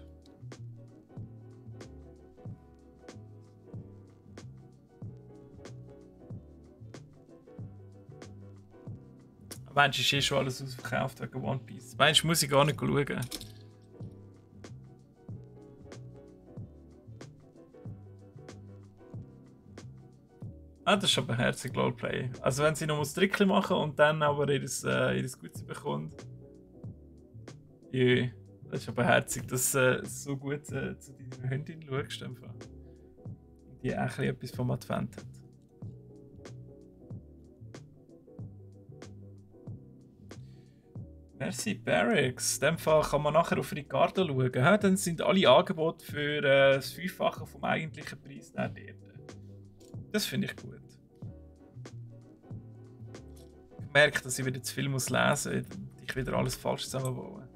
Speaker 1: Meinst du, ist eh schon alles ausverkauft wegen One Piece? Meinst du, muss ich gar nicht schauen? Ah, das ist aber herzig Roleplay. Also wenn sie noch ein Trickchen machen und dann aber ihres Gutes bekommt. Jö, das ist aber herzig, dass du so gut zu deiner Hündin schaust. Einfach. Die auch etwas vom Advent hat. Merci, Barracks. In dem Fall kann man nachher auf Ricardo schauen. Ja, dann sind alle Angebote für das Fünffache vom eigentlichen Preis dort. Das finde ich gut. Ich merke, dass ich wieder zu viel lesen muss und ich wieder alles falsch zusammenbauen.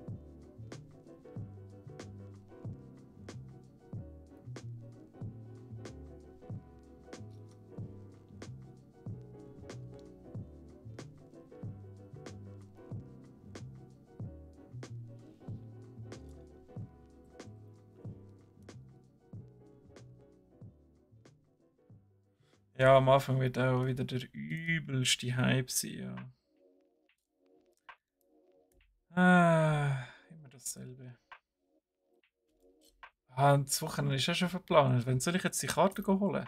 Speaker 1: Ja, am Anfang wird auch wieder der übelste Hype sein, ja. Immer dasselbe. Ah, und das Wochenende ist ja schon verplant. Wann soll ich jetzt die Karte holen?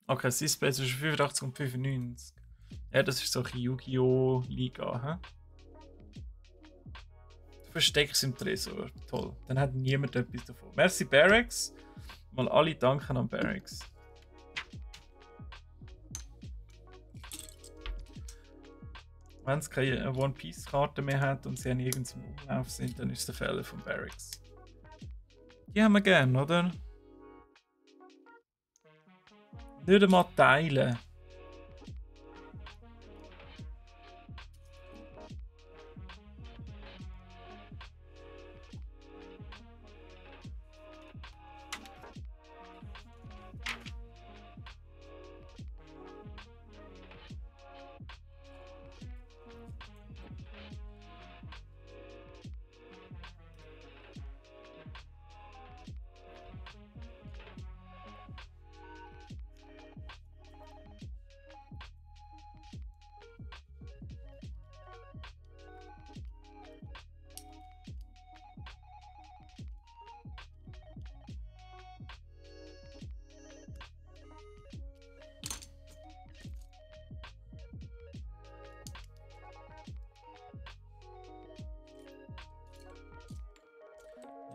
Speaker 1: Okay, das Display zwischen 85 und 95. Ja, das ist so eine Yu-Gi-Oh! Liga, hä? Du versteckst im Tresor. Toll. Dann hat niemand etwas davon. Merci, Barracks. Mal alle danken an Barracks. Wenn es keine One Piece Karte mehr hat und sie nirgends im Umlauf sind, dann ist es der Fälle von Barracks. Die haben wir gern, oder? Nicht einmal teilen.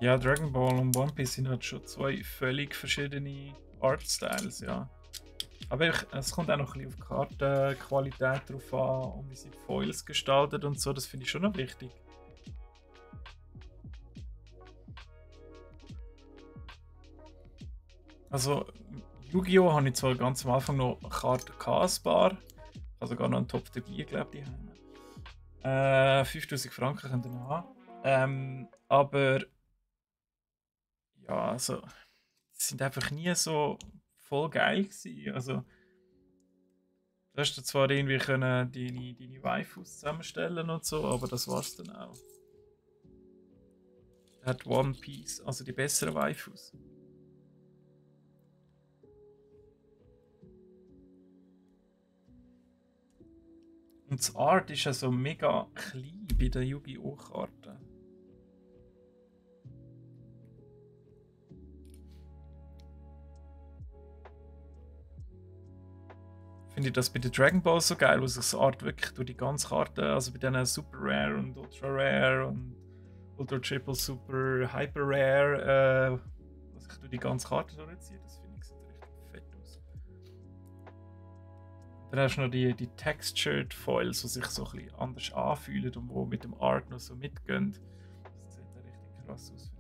Speaker 1: Ja, Dragon Ball und One Piece sind halt schon zwei völlig verschiedene Artstyles, ja. Aber es kommt auch noch ein bisschen auf die Kartenqualität drauf an und wie sie die Foils gestaltet und so, das finde ich schon noch wichtig. Also, Yu-Gi-Oh! Habe ich zwar ganz am Anfang noch Karten gehabt, also gar noch einen Top dabei, glaube ich, die haben. 5000 Franken könnt ihr noch haben. Aber ja, also, die sind einfach nie so voll geil gewesen. Also, du hast zwar irgendwie können deine Waifus zusammenstellen und so, aber das war's dann auch. Er hat One Piece, also die besseren Waifus. Und das Art ist ja so mega klein bei den Yu-Gi-Oh! Karten. Finde ich das bei den Dragon Ball so geil, wo sich das Art wirklich durch die ganze Karte, also bei denen Super Rare und Ultra Rare und Ultra Triple Super Hyper Rare, was sich durch die ganze Karte durchzieht, das finde ich sieht richtig fett aus. Dann hast du noch die Textured Foils, die sich so ein bisschen anders anfühlen und wo mit dem Art noch so mitgehen. Das sieht ja richtig krass aus.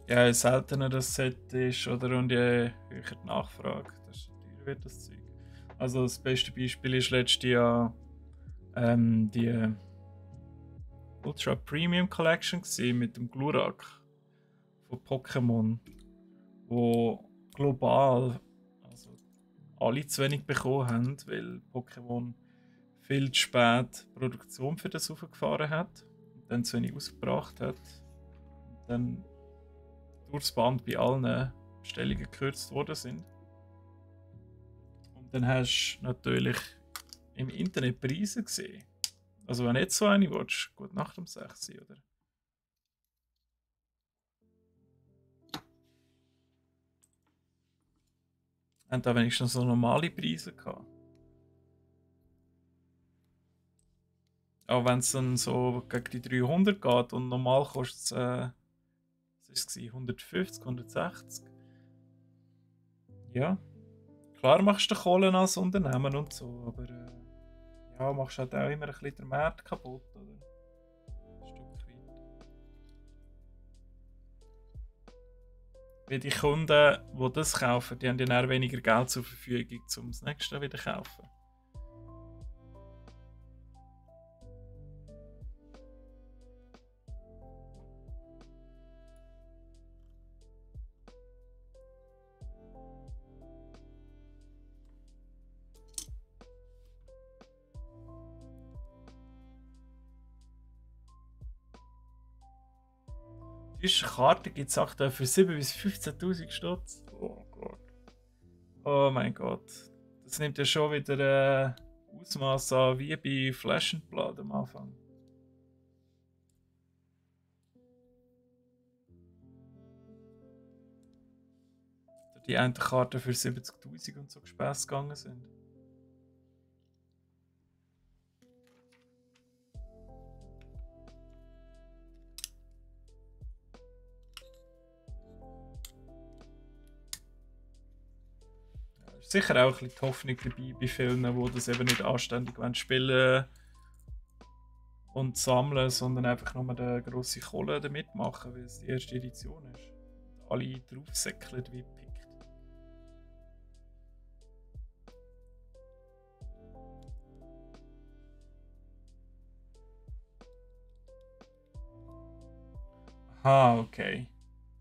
Speaker 1: Ja, je seltener das Set ist, oder, und je höher die Nachfrage, desto teurer wird das Zeug. Also das beste Beispiel ist letztes Jahr die Ultra Premium Collection gewesen, mit dem Glurak von Pokémon, wo global also alle zu wenig bekommen haben, weil Pokémon viel zu spät Produktion für das aufgefahren hat und dann zu wenig ausgebracht hat. Und dann durchs Band bei allen Bestellungen gekürzt worden sind. Und dann hast du natürlich im Internet Preise gesehen. Also wenn nicht so eine willst, gut Nacht um 6 Uhr, oder? Haben da wenigstens so normale Preise gehabt. Aber wenn es dann so gegen die 300 geht und normal kostet es, was ist es, 150, 160. Ja, klar machst du Kohlen als Unternehmen und so, aber ja, machst halt auch immer ein bisschen den Markt kaputt, oder? Ein Stück weit. Weil die Kunden, die das kaufen, die haben ja dann weniger Geld zur Verfügung, um das nächste wieder zu kaufen. Die Karte gibt es aktuell für 7.000 bis 15.000 Stutz. Oh Gott. Oh mein Gott. Das nimmt ja schon wieder Ausmaß an, wie bei Flash and Blood am Anfang. Die eine Karte für 70.000 und so Gespässe gegangen sind. Sicher auch ein bisschen die Hoffnung dabei bei vielen, die das eben nicht anständig spielen und sammeln, sondern einfach nur eine grosse Kohle damit machen, weil es die erste Edition ist. Und alle draufsäckeln wie pickt. Aha, okay.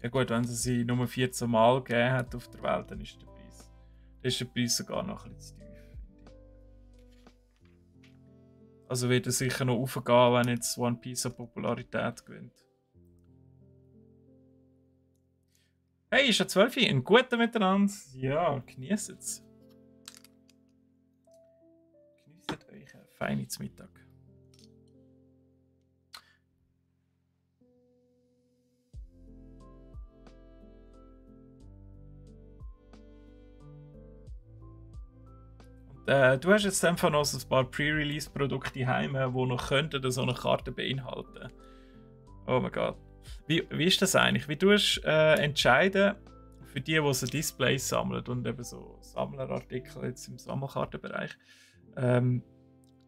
Speaker 1: Ja gut, wenn sie nur 14 Mal gegeben hat auf der Welt, dann ist der Preis sogar noch ein bisschen zu tief. Also wird er sicher noch aufgehen, wenn jetzt One Piece an Popularität gewinnt. Hey, ist ja 12 Uhr, ein guter Miteinander. Ja, genießt es. Genießt euch einen feinen Mittag. Du hast jetzt einfach noch so ein paar Pre-Release-Produkte heim, die noch könnten so eine Karte beinhalten. Oh mein Gott. Wie ist das eigentlich? Wie tust du entscheiden für die so Displays sammeln und eben so Sammlerartikel jetzt im Sammelkartenbereich?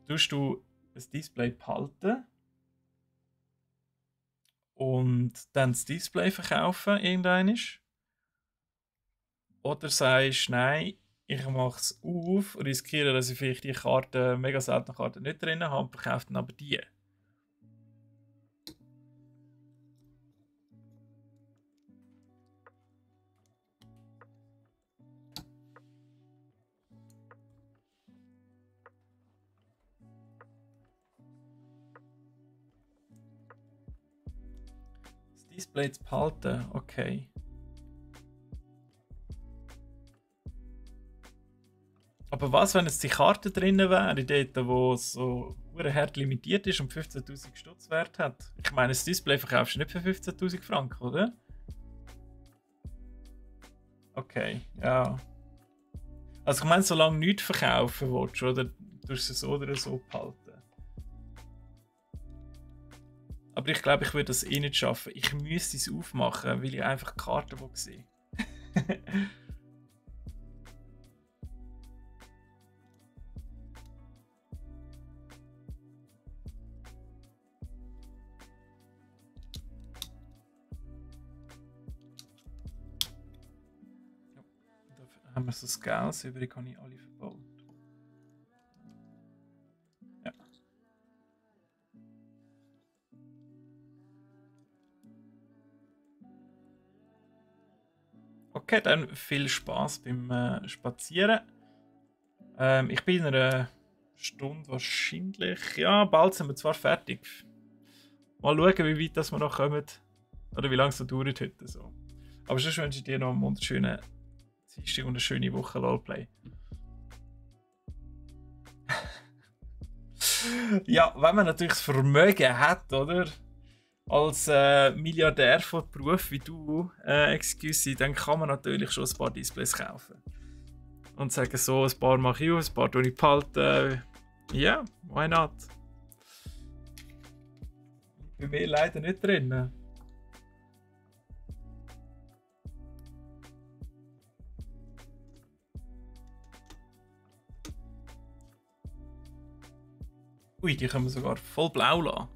Speaker 1: Tust du ein Display behalten und dann das Display verkaufen irgendeinisch? Oder sagst du, nein, ich mache es auf, riskiere, dass ich vielleicht die Karte, mega seltene Karte nicht drin habe, verkaufe dann aber die. Das Display zu behalten, okay. Aber was, wenn jetzt die Karte drin wäre, dort, wo es so hart limitiert ist und 15.000 Stutz wert hat? Ich meine, das Display verkaufst du nicht für 15.000 Franken, oder? Okay, ja. Also ich meine, solange du nichts verkaufen willst, oder tust du es so oder so behalten. Aber ich glaube, ich würde das eh nicht schaffen. Ich müsste es aufmachen, weil ich einfach die Karte sehe. Haben wir so Scales, übrigens habe ich alle verbaut. Ja. Okay, dann viel Spaß beim Spazieren. Ich bin in einer Stunde wahrscheinlich. Ja, bald sind wir zwar fertig. Mal schauen, wie weit das wir noch kommen. Oder wie lange es noch dauert heute. So. Aber sonst wünsche ich dir noch einen wunderschönen Dienstag und eine schöne Woche LOLplay. Ja, wenn man natürlich das Vermögen hat, oder? Als Milliardär von Beruf wie du, excuse, dann kann man natürlich schon ein paar Displays kaufen. Und sagen so, ein paar mache ich aus, ein paar tue ich behalten. Ja, why not? Bei mir leider nicht drin. Ui, die können wir sogar voll blau lassen.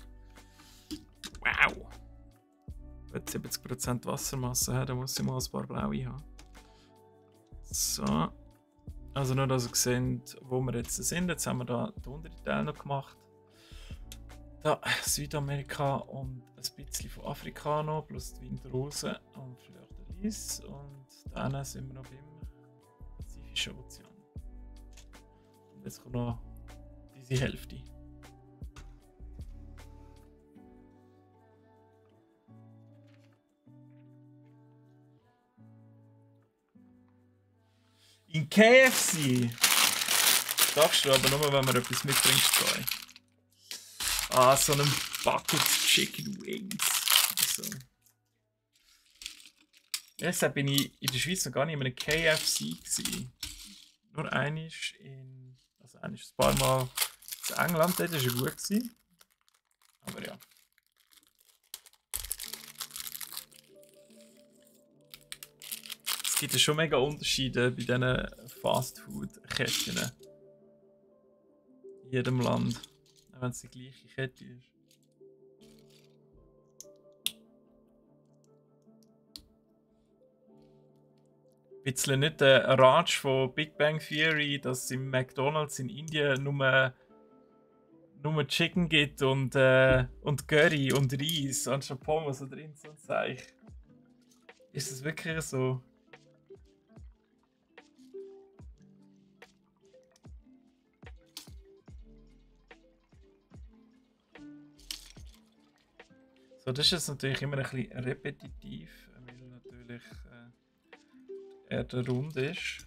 Speaker 1: Wow! Wenn 70% Wassermasse hat, dann muss ich mal ein paar blaue haben. So. Also nur, dass ihr seht, wo wir jetzt sind. Jetzt haben wir da den unteren Teil noch gemacht. Da Südamerika und ein bisschen von Afrika noch, plus die Windrose und Fleur de Lis. Und dann sind wir noch beim Pazifischen Ozean. Und jetzt kommt noch diese Hälfte. In KFC darfst du aber nur, wenn man etwas mitbringst. So einen Bucket Chicken Wings. So. Deshalb bin ich in der Schweiz noch gar nicht in einem KFC gewesen. Nur einiges ein paar Mal in England, das war ja gut gewesen. Aber ja. Es gibt ja schon mega Unterschiede bei diesen Fastfood-Ketten. In jedem Land. Auch wenn es die gleiche Kette ist. Ein bisschen nicht der Raj von Big Bang Theory, dass es im McDonald's in Indien nur Chicken gibt und Curry und Reis anstatt Pommes oder so ein Zeug. Ist das wirklich so? So, das ist jetzt natürlich immer ein bisschen repetitiv, weil natürlich er der rund ist.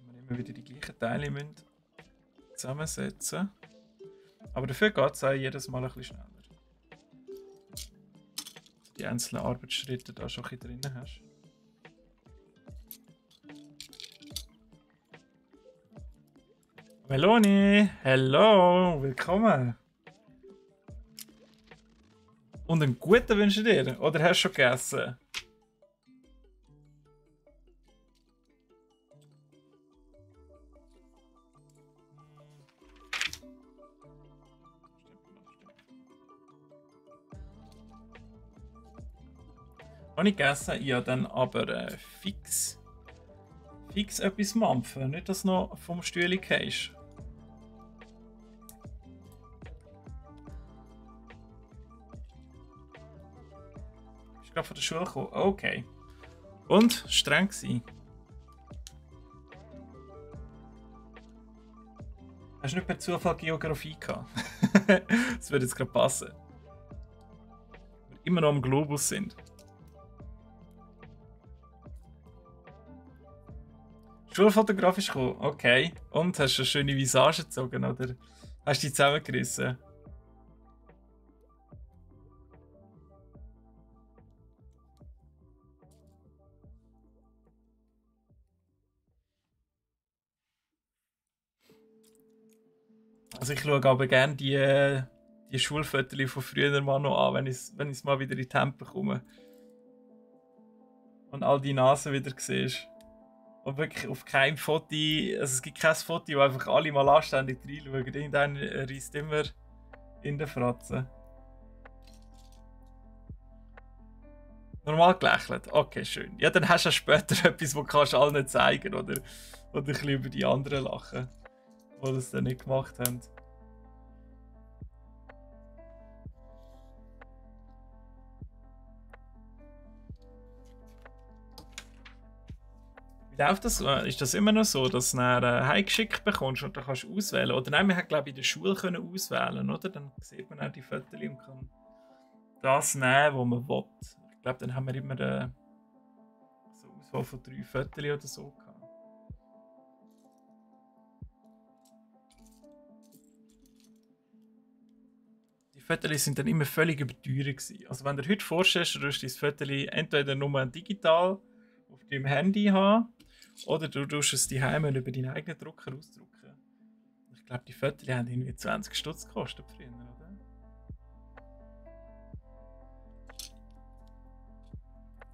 Speaker 1: Wir immer wieder die gleichen Teile müssen zusammensetzen. Aber dafür geht es auch jedes Mal ein bisschen schneller. Die einzelnen Arbeitsschritte da schon ein bisschen drin hast. Meloni, hello, willkommen. Und einen guten wünsche ich dir. Oder hast du schon gegessen? Habe ich gegessen? Ja, dann aber fix etwas mampfen. Nicht, dass du noch vom Stühle gehst. Bist du gerade von der Schule gekommen? Okay. Und? Streng gewesen? Hast du nicht per Zufall Geografie gehabt? Das würde jetzt gerade passen. Wir immer noch am Globus sind. Schulfotografisch gekommen? Okay. Und hast du eine schöne Visage gezogen oder hast du dich zusammengerissen? Also ich schaue aber gerne die Schulfotos von früher mal noch an, wenn ich mal wieder in die Tempel komme. Und all die Nasen wieder siehst. Und wirklich auf keinem Foto, also es gibt kein Foto, wo einfach alle mal anständig reinschauen. Irgendeiner reisst immer in den Fratzen. Normal gelächelt? Okay, schön. Ja, dann hast du ja später etwas, was du allen zeigen kannst. Oder ein bisschen über die anderen lachen, die das dann nicht gemacht haben. Wie läuft das? Ist das immer noch so, dass du dann heimgeschickt bekommst und dann kannst du auswählen? Oder nein, man hat glaube ich in der Schule können auswählen, oder? Dann sieht man auch die Fotos und kann das nehmen, was man will. Ich glaube, dann haben wir immer so eine Auswahl von 3 Fotos oder so gehabt. Die Fotos sind dann immer völlig überteuert gewesen. Also wenn du dir heute vorstellst, du musst dein Foto entweder nur digital auf deinem Handy haben oder du tust es daheim über deinen eigenen Drucker ausdrucken. Ich glaube, die Fotos haben irgendwie 20 Stutz gekostet früher, oder?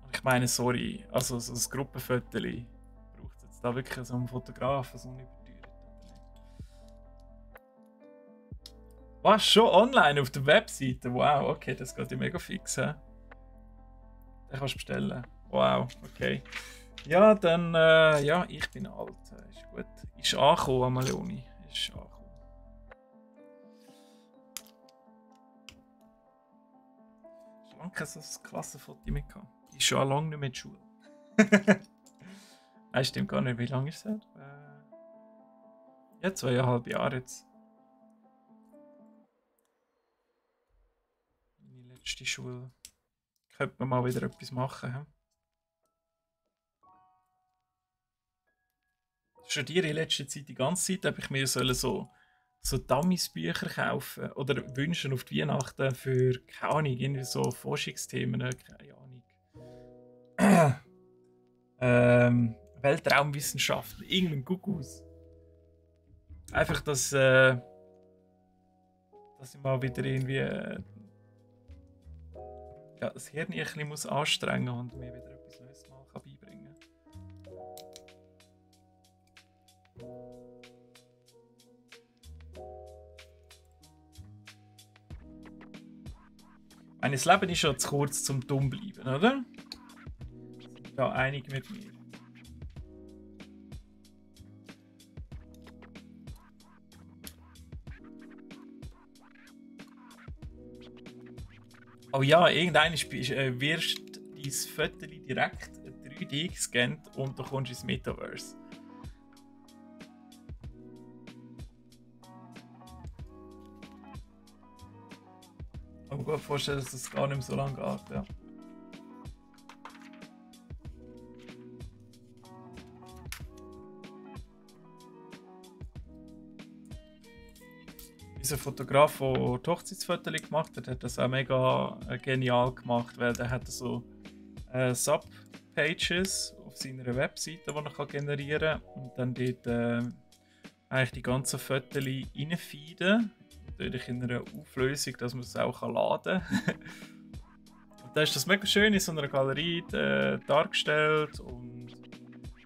Speaker 1: Und ich meine, sorry, also so ein Gruppenfoto braucht es jetzt da wirklich so einen Fotografen, so einen überteuert, oder nicht? Was, schon online auf der Webseite? Wow, okay, das geht ja mega fix, hä? Den kannst du bestellen. Wow, okay. Ja, dann, ja, ich bin alt. Ist gut. Ist angekommen, Amaleoni. Ist angekommen. Schon lange kein so ein Klassenfoto mehr gehabt. Ist schon lange nicht mehr in der Schule. Nein, stimmt gar nicht. Wie lange ist es? Ja, 2,5 Jahre jetzt. Meine letzte Schule. Könnte man mal wieder etwas machen. He? studiere in letzter Zeit die ganze Zeit, ob ich mir so Dummies-Bücher kaufen oder wünschen auf die Weihnachten für, keine Ahnung, irgendwie so Forschungsthemen, keine Ahnung. Weltraumwissenschaften, irgendein Gugus. Einfach, dass ich mal wieder irgendwie das Hirn ein bisschen muss anstrengen und mir wieder etwas Neues mal beibringen kann. Mein Leben ist schon zu kurz zum dumm bleiben, oder? Sind da einig mit mir? Oh ja, irgendwann wirst du dein Foto direkt 3D gescannt und du kommst ins Metaverse. Ich kann mir gut vorstellen, dass das gar nicht mehr so lange geht. Ja. Unser Fotograf, der die Hochzeitsfotos gemacht hat, hat das auch mega genial gemacht, weil der hat so Subpages auf seiner Webseite, die er generieren kann und dann dort eigentlich die ganzen Fotos reinfeeden. Natürlich in einer Auflösung, dass man es auch laden kann. Und da ist das mega schön in so einer Galerie dargestellt und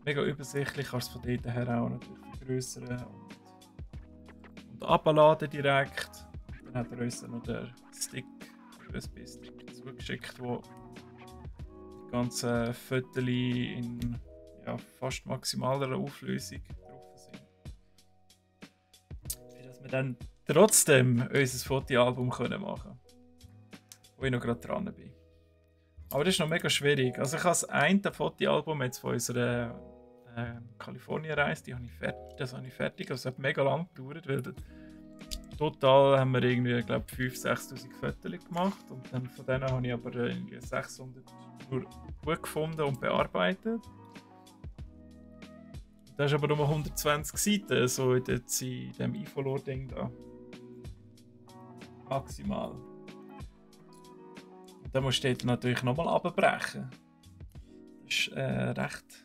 Speaker 1: mega übersichtlich. Kannst du von dort her auch natürlich vergrößern und abladen direkt. Und dann hat er uns noch den USB-Stick zugeschickt, wo die ganzen Fotos in fast maximaler Auflösung drauf sind. Für dass wir dann trotzdem unser Fotoalbum machen können, wo ich noch gerade dran bin. Aber das ist noch mega schwierig. Also ich habe das eine Fotoalbum jetzt von unserer Kalifornien-Reise, das habe ich fertig. Also es hat mega lang gedauert, weil total haben wir irgendwie, glaube ich, 5'000–6'000 Fotos gemacht. Und dann von denen habe ich aber irgendwie 600 nur gut gefunden und bearbeitet. Das ist aber nur 120 Seiten, so in dem Ifolor-Ding da. Maximal. Und dann musst du dort natürlich nochmal abbrechen. Das war recht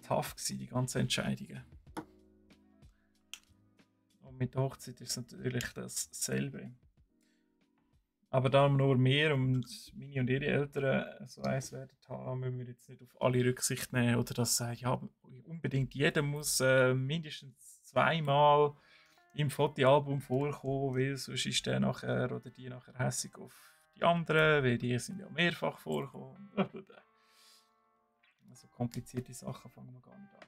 Speaker 1: tough gewesen, die ganzen Entscheidungen. Und mit der Hochzeit ist es natürlich dasselbe. Aber da nur wir und meine und ihre Eltern so eins werden haben, müssen wir jetzt nicht auf alle Rücksicht nehmen oder dass ja, unbedingt jeder muss mindestens zweimal im Fotoalbum vorkommen, weil sonst ist der nachher oder die nachher hässig auf die anderen, weil die sind ja mehrfach vorkommen. Also komplizierte Sachen fangen wir gar nicht an.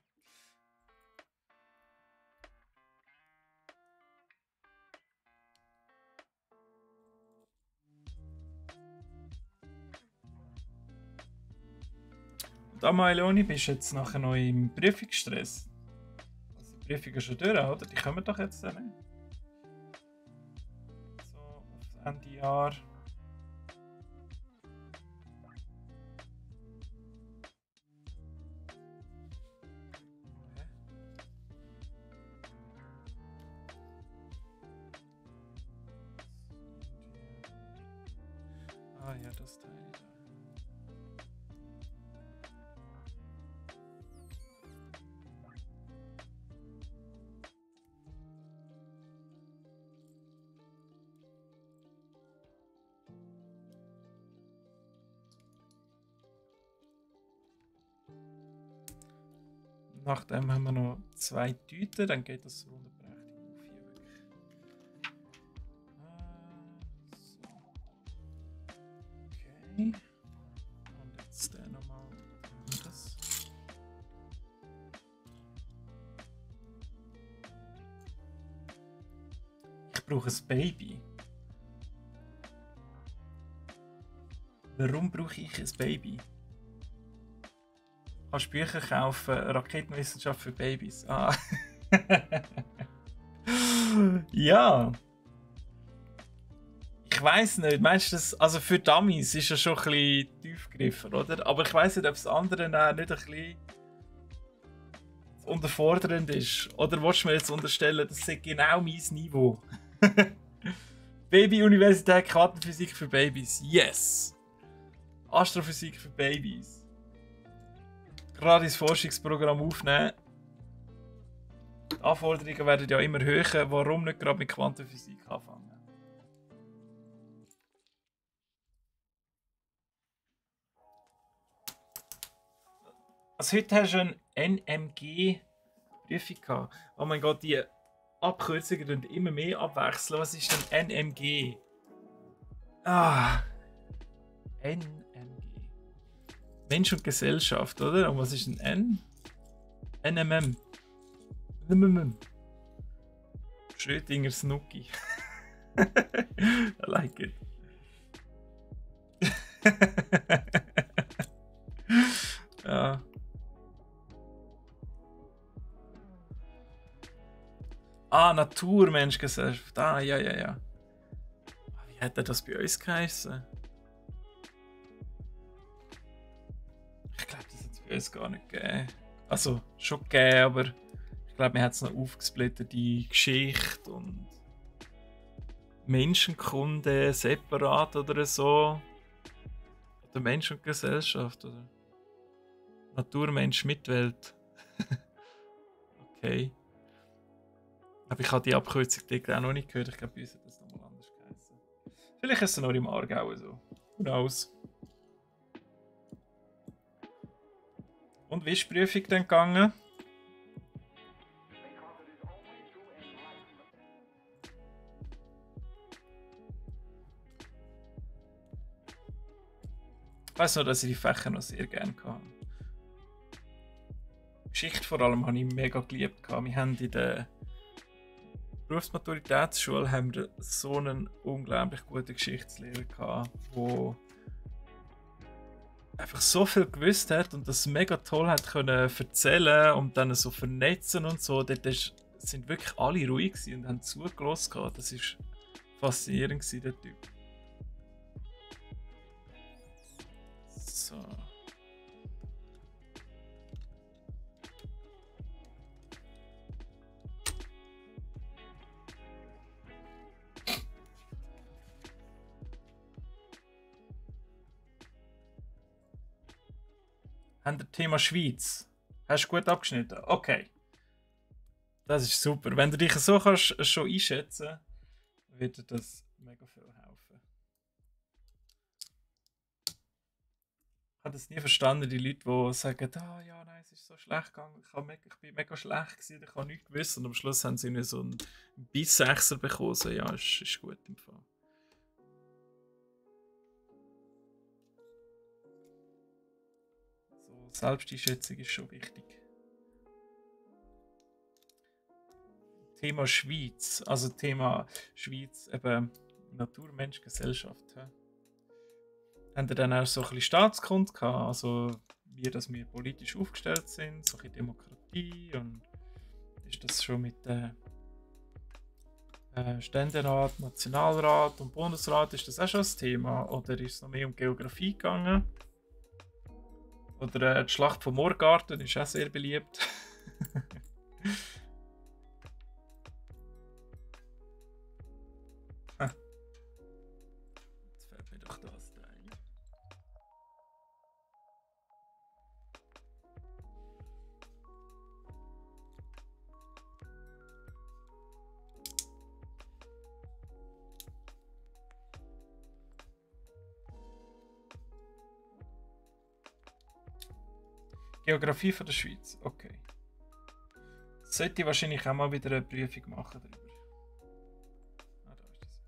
Speaker 1: Und Leonie, bist du jetzt nachher noch im Prüfungsstress? Also die Prüfung ist schon durch, oder? Die kommen doch jetzt dann nicht. So, aufs Ende Jahr. Ah ja, das Teil da. Nachdem haben wir noch 2 Tüten, dann geht das runterprächtig auf hier weg. So. Okay. Und jetzt der nochmal das. Ich brauche ein Baby. Warum brauche ich ein Baby? Du kannst Bücher kaufen, Raketenwissenschaft für Babys. Ah. Ja. Ich weiß nicht, meinst du das, also für Dummies ist ja schon ein bisschen tief gegriffen, oder? Aber ich weiß nicht, ob das andere nicht ein bisschen unterfordernd ist? Oder willst du mir jetzt unterstellen, das ist genau mein Niveau? Baby-Universität Quantenphysik für Babys. Yes! Astrophysik für Babys. Gerade ins Forschungsprogramm aufnehmen. Die Anforderungen werden ja immer höher. Warum nicht gerade mit Quantenphysik anfangen? Also heute hast du eine NMG-Prüfung gehabt. Oh mein Gott, die Abkürzungen tun immer mehr abwechseln. Was ist denn NMG? Ah, NMG. Mensch und Gesellschaft, oder? Und was ist ein N? NMM. NMM. Schrödinger Snooki. I like it. Ja. Ah, Naturmenschgesellschaft. Ah, ja, ja, ja. Wie hat er das bei uns geheißen? Ich glaube, das hat es bei uns gar nicht gegeben. Also, schon gegeben, aber ich glaube, wir haben es noch aufgesplittet, die Geschichte und Menschenkunde separat oder so. Oder Mensch und Gesellschaft, oder? Naturmensch, Mitwelt. Okay. Aber ich habe die Abkürzung auch noch nicht gehört. Ich glaube, bei uns hat das nochmal anders geheißen. Vielleicht ist es noch im Aargau so. Who knows? Und wie ist die Prüfung dann gegangen? Ich weiss nur, dass ich die Fächer noch sehr gerne hatte. Geschichte vor allem habe ich mega geliebt. Wir haben in der Berufsmaturitätsschule haben wir so einen unglaublich guten Geschichtslehrer gehabt, der einfach so viel gewusst hat und das mega toll hat können erzählen und dann so vernetzen und so. Dort sind wirklich alle ruhig und haben zugelassen. Das war faszinierend, der Typ. So. Haben wir Thema Schweiz? Hast du gut abgeschnitten? Okay. Das ist super. Wenn du dich so kannst schon einschätzen, wird dir das mega viel helfen. Ich habe das nie verstanden, die Leute, die sagen, ah ja, nein, es ist so schlecht gegangen, ich bin mega schlecht gewesen, ich habe nichts gewusst und am Schluss haben sie so einen Bis-Sechser bekommen. So, ja, ist gut im Fall. So, Selbsteinschätzung ist schon wichtig. Thema Schweiz, also Thema Schweiz, eben Natur, Mensch, Gesellschaft. Ja. Haben ihr dann auch so ein bisschen Staatskunde gehabt, also wie dass wir politisch aufgestellt sind, so ein bisschen Demokratie und ist das schon mit Ständerat, Nationalrat und Bundesrat, ist das auch schon das Thema oder ist es noch mehr um Geografie gegangen? Oder die Schlacht von Morgarten ist auch sehr beliebt. Jetzt fällt mir doch das ein. Geografie von der Schweiz, okay. Sollte ich wahrscheinlich auch mal wieder eine Prüfung machen darüber. Ah, da ist das.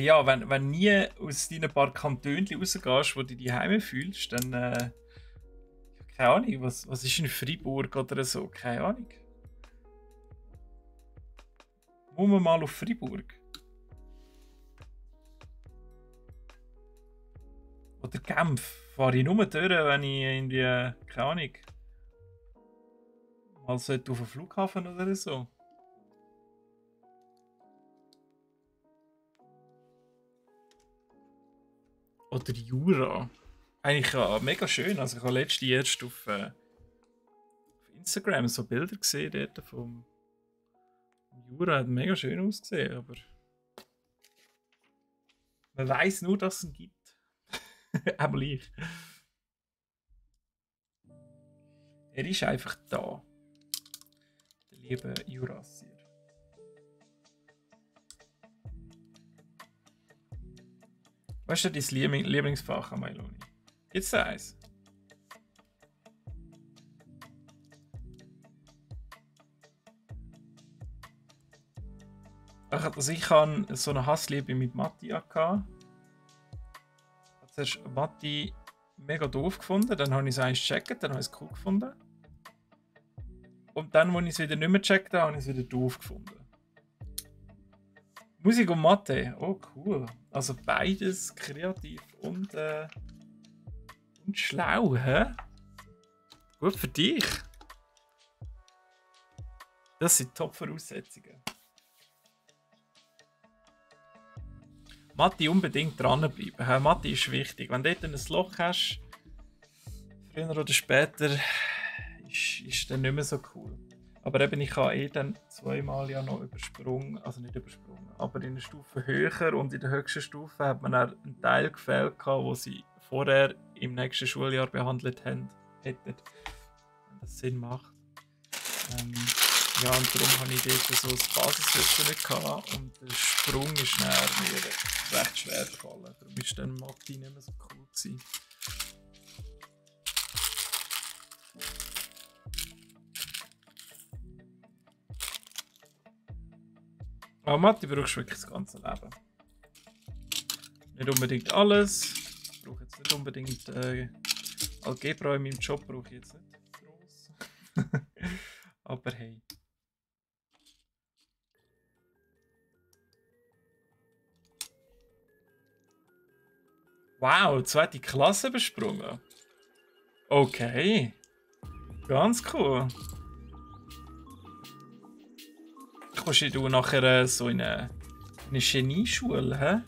Speaker 1: Ja, wenn du nie aus deinen paar Kantonen rausgehst, wo du dich daheim fühlst, dann keine Ahnung, was ist in Freiburg oder so, keine Ahnung. Muss man mal auf Freiburg? Oder Genf? Fahre ich nur durch, wenn ich irgendwie, keine Ahnung, mal sollte auf den Flughafen oder so. Oder Jura. Eigentlich mega schön. Also ich habe letztens erst auf Instagram so Bilder gesehen dort vom Jura. Hat mega schön ausgesehen, aber man weiß nur, dass es ihn gibt. Aber ich. Er ist einfach da. Der liebe Jurassier. Was ist denn dein Lieblingsfach an Meloni? Gibt es da eins? Also ich hatte so eine Hassliebe mit Mathe gehabt. Ich habe zuerst Mathe mega doof gefunden, dann habe ich es eins gecheckt, dann habe ich es cool gefunden. Und dann, als ich es wieder nicht mehr gecheckt habe, habe ich es wieder doof gefunden. Musik und Mathe, oh cool. Also beides kreativ und schlau, hä? Gut für dich. Das sind Top-Voraussetzungen. Mathe unbedingt dranbleiben. Mathe ist wichtig. Wenn du dort ein Loch hast, früher oder später, ist dann nicht mehr so cool. Aber eben, ich habe dann zweimal ja noch übersprungen, also nicht übersprungen, aber in einer Stufe höher und in der höchsten Stufe hat man auch einen Teil gefehlt, den sie vorher im nächsten Schuljahr behandelt hätten, wenn das Sinn macht. Ja, und darum habe ich dort so das Basiswissen nicht gehabt und der Sprung ist mir recht schwer gefallen. Darum war dann Mathe nicht mehr so cool gewesen. Aber Mathe brauchst du wirklich das ganze Leben. Nicht unbedingt alles. Ich brauche jetzt nicht unbedingt Algebra in meinem Job, brauche ich jetzt nicht groß. Aber hey. Wow, 2. Klasse besprungen. Okay. Ganz cool. Kommst du nachher so in eine Genieschule, hä?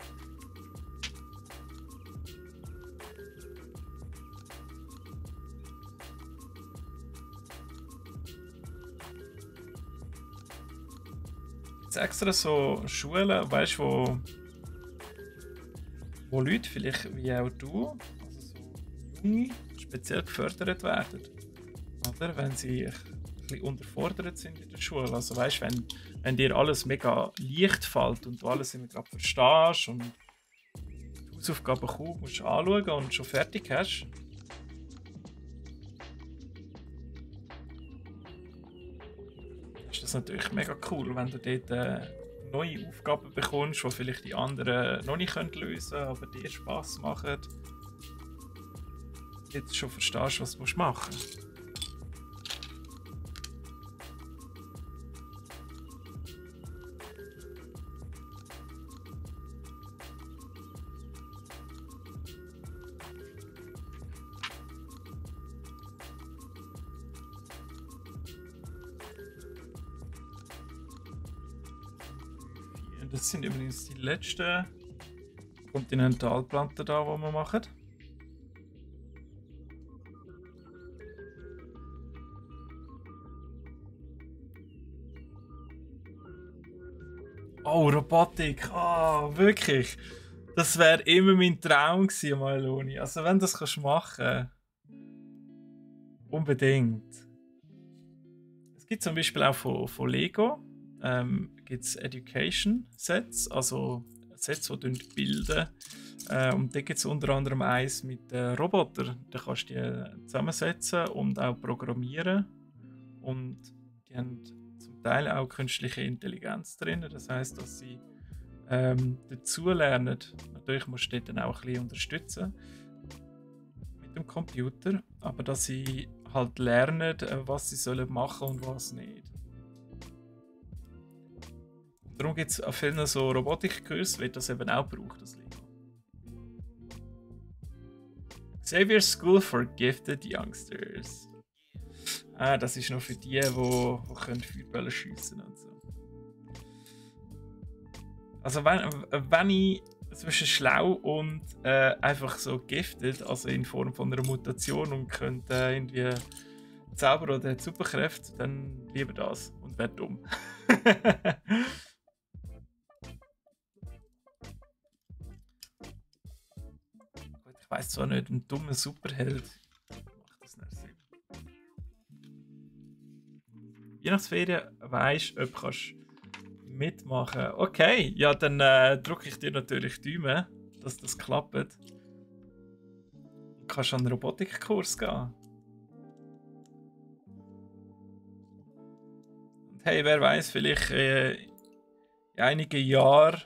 Speaker 1: Jetzt extra so Schulen, weißt du, wo Leute vielleicht wie auch du, also so Junge, speziell gefördert werden. Oder? Wenn sie ein bisschen unterfordert sind in der Schule. Also weißt, wenn dir alles mega leicht fällt und du alles immer gerade verstehst und die Hausaufgaben kaum musst anschauen und schon fertig hast. Ist das natürlich mega cool, wenn du dort neue Aufgaben bekommst, die vielleicht die anderen noch nicht lösen können, aber dir Spass machen. Jetzt schon verstehst, was du machen musst. Das sind übrigens die letzten Kontinentalplatten da, die wir machen. Oh, Robotik! Ah, wirklich! Das wäre immer mein Traum gewesen, Meloni. Also wenn du das kannst machen, unbedingt. Es gibt zum Beispiel auch von Lego gibt es Education Sets, also Sets, die bilden. Und da gibt es unter anderem eins mit Robotern. Da kannst du die zusammensetzen und auch programmieren. Und die haben zum Teil auch künstliche Intelligenz drin. Das heisst, dass sie dazu lernen. Natürlich musst du dort dann auch ein bisschen unterstützen mit dem Computer, aber dass sie halt lernen, was sie sollen machen und was nicht. Darum gibt es auf vielen so Robotikkurse, wird das eben auch braucht, das Lego. Xavier School for Gifted Youngsters. Ah, das ist noch für die Feuerbälle schiessen und so. Also wenn ich zwischen schlau und einfach so giftet, also in Form von einer Mutation und könnte irgendwie Zauber oder hat Superkräfte, dann lieber das und wäre dumm. Gut, ich weiß zwar nicht, ein dummer Superheld macht das nicht Sinn. Weihnachtsferien weisst, ob du kannst mitmachen. Okay, ja, dann drücke ich dir natürlich die Daumen, dass das klappt. Du kannst an einen Robotikkurs gehen. Und hey, wer weiß, vielleicht in einigen Jahren,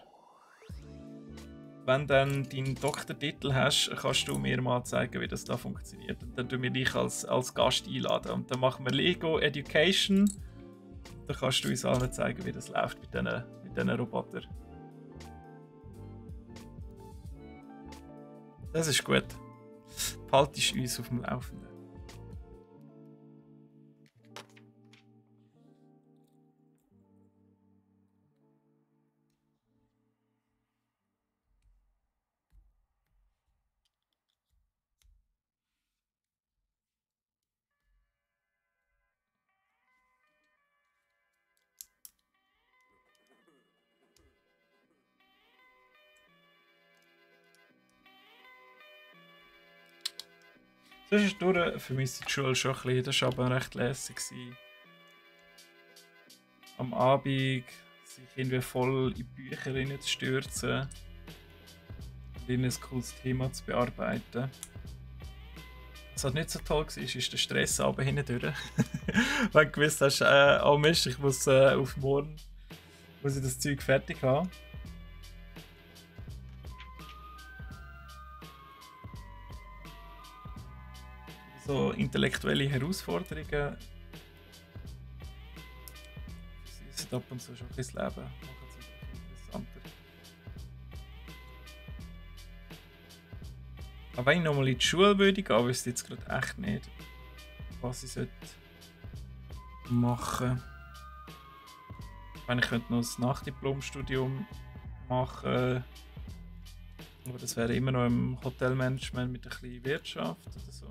Speaker 1: wenn du dann deinen Doktortitel hast, kannst du mir mal zeigen, wie das da funktioniert. Und dann tun wir dich als Gast einladen. Und dann machen wir Lego Education. Dann kannst du uns allen zeigen, wie das läuft mit diesen Robotern. Das ist gut. Haltest uns auf dem Laufenden. Zwischendurch vermisse ich die Schule schon ein bisschen. Das war aber recht lässig. Am Abend sich irgendwie voll in die Bücher zu stürzen und in ein cooles Thema zu bearbeiten. Was halt nicht so toll war, ist der Stress aber hindurch. Wenn du gewusst hast, oh Mist, ich muss auf morgen muss ich das Zeug fertig haben. So intellektuelle Herausforderungen sind ab und zu schon ein bisschen das Leben. Machen es interessanter. Aber wenn ich nochmal in die Schule würde gehen, wüsste ich jetzt gerade echt nicht, was ich machen sollte. Ich könnte noch ein Nachdiplomstudium machen. Aber das wäre immer noch im Hotelmanagement mit ein bisschen Wirtschaft oder so.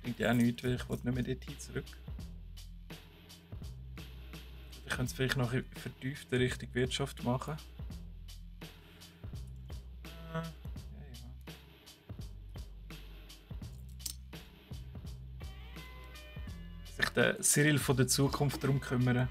Speaker 1: Bringt ja auch nichts, weil ich will nicht mehr dorthin zurück. Ich könnte es vielleicht noch vertieft in Richtung Wirtschaft machen. Sich der Cyril von der Zukunft darum kümmern.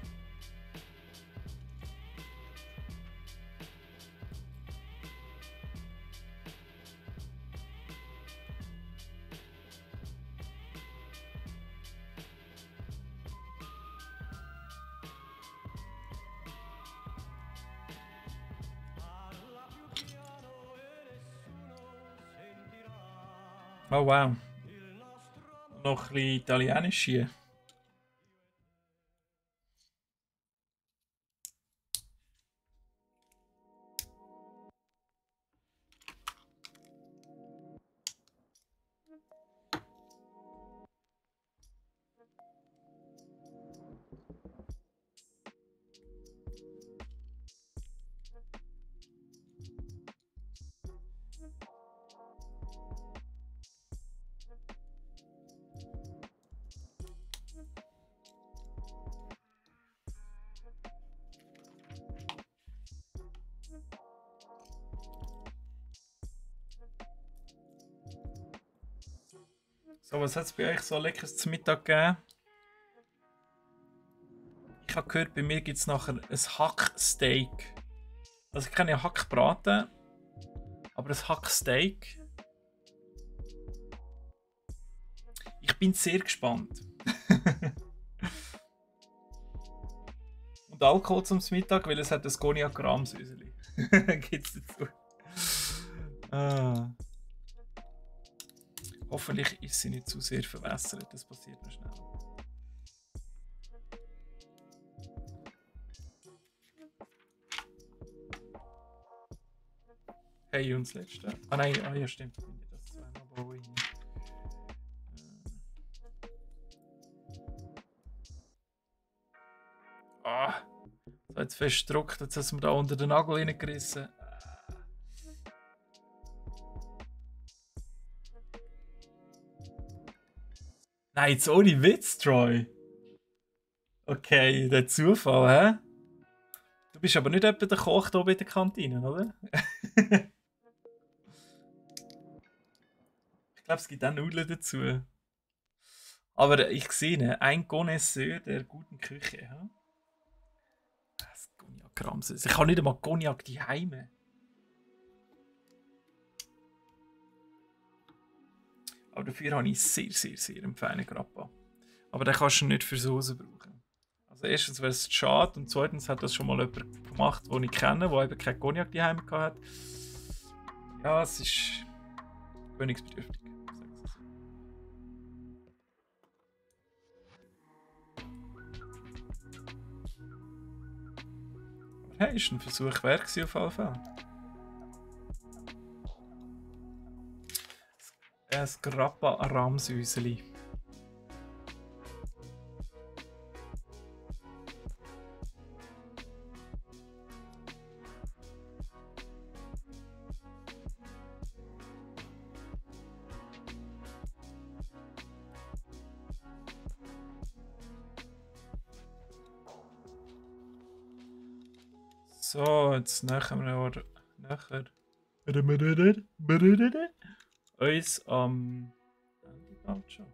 Speaker 1: Oh wow. Noch ein bisschen Italienisch hier. So, was hat es bei euch so leckeres zum Mittag gegeben? Ich habe gehört, bei mir gibt es nachher ein Hacksteak. Also ich kann ja Hackbraten, aber ein Hacksteak. Ich bin sehr gespannt. Und Alkohol zum Mittag, weil es hat ein Cognac-Rahmsüßeli. Gibt's dazu. Ah. Hoffentlich ist sie nicht zu sehr verwässert, das passiert noch schnell. Hey, und das letzte. Ah nein, ja stimmt, ich finde das zweimal bauen hier. So, jetzt fest gedruckt, jetzt hast du mir da unter den Nagel reingerissen. Nein, jetzt ohne Witz, Troy. Okay, der Zufall, hä? Du bist aber nicht etwa der Koch hier bei der Kantine, oder? Ich glaube, es gibt auch Nudeln dazu. Aber ich sehe ein Connoisseur der guten Küche. Ja? Das Cognac-Ramses. Ich habe nicht einmal Cognac daheim. Aber dafür habe ich sehr einen feinen Grappa. Aber den kannst du nicht für Soße brauchen. Also erstens wäre es schade und zweitens hat das schon mal jemand gemacht, den ich kenne, der eben kein Cognac daheim hatte. Ja, es ist gewöhnungsbedürftig. Hey, ist ein Versuch wert auf jeden Fall. Ein Grappa Ramsüseli. So, jetzt nachher uns am Ende bald schon.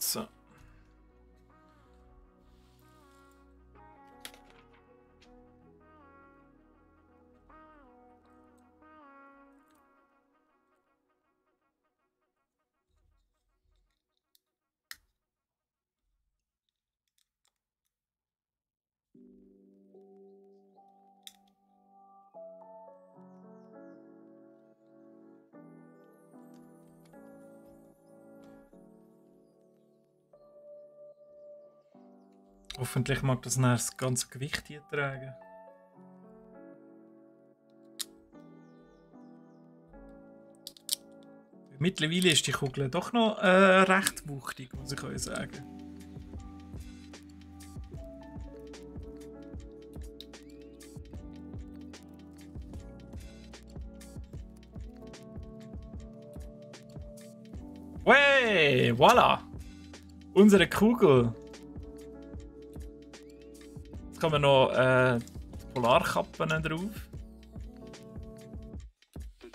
Speaker 1: So. Hoffentlich mag das nachher das ganze Gewicht hier tragen. Mittlerweile ist die Kugel doch noch recht wuchtig, muss ich euch sagen. Wey, voilà! Unsere Kugel. Jetzt kommen noch Polarkappen drauf.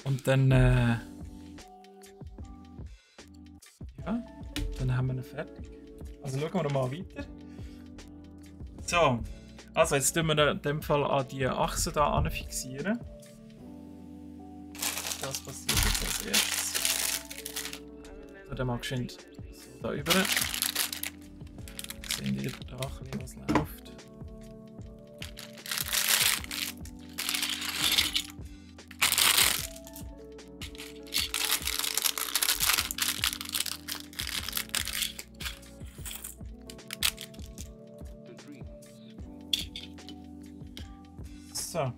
Speaker 1: Und dann ja, dann haben wir ihn fertig. Also schauen wir mal weiter. So, also jetzt tun wir in dem Fall an die Achse hier anfixieren. Das passiert jetzt als erstes. Dann mal geschwind so da rüber. Sehen wir da ein bisschen, was läuft. So.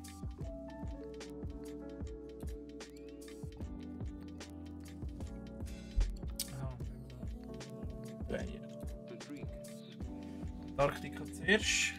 Speaker 1: Antarktika zuerst.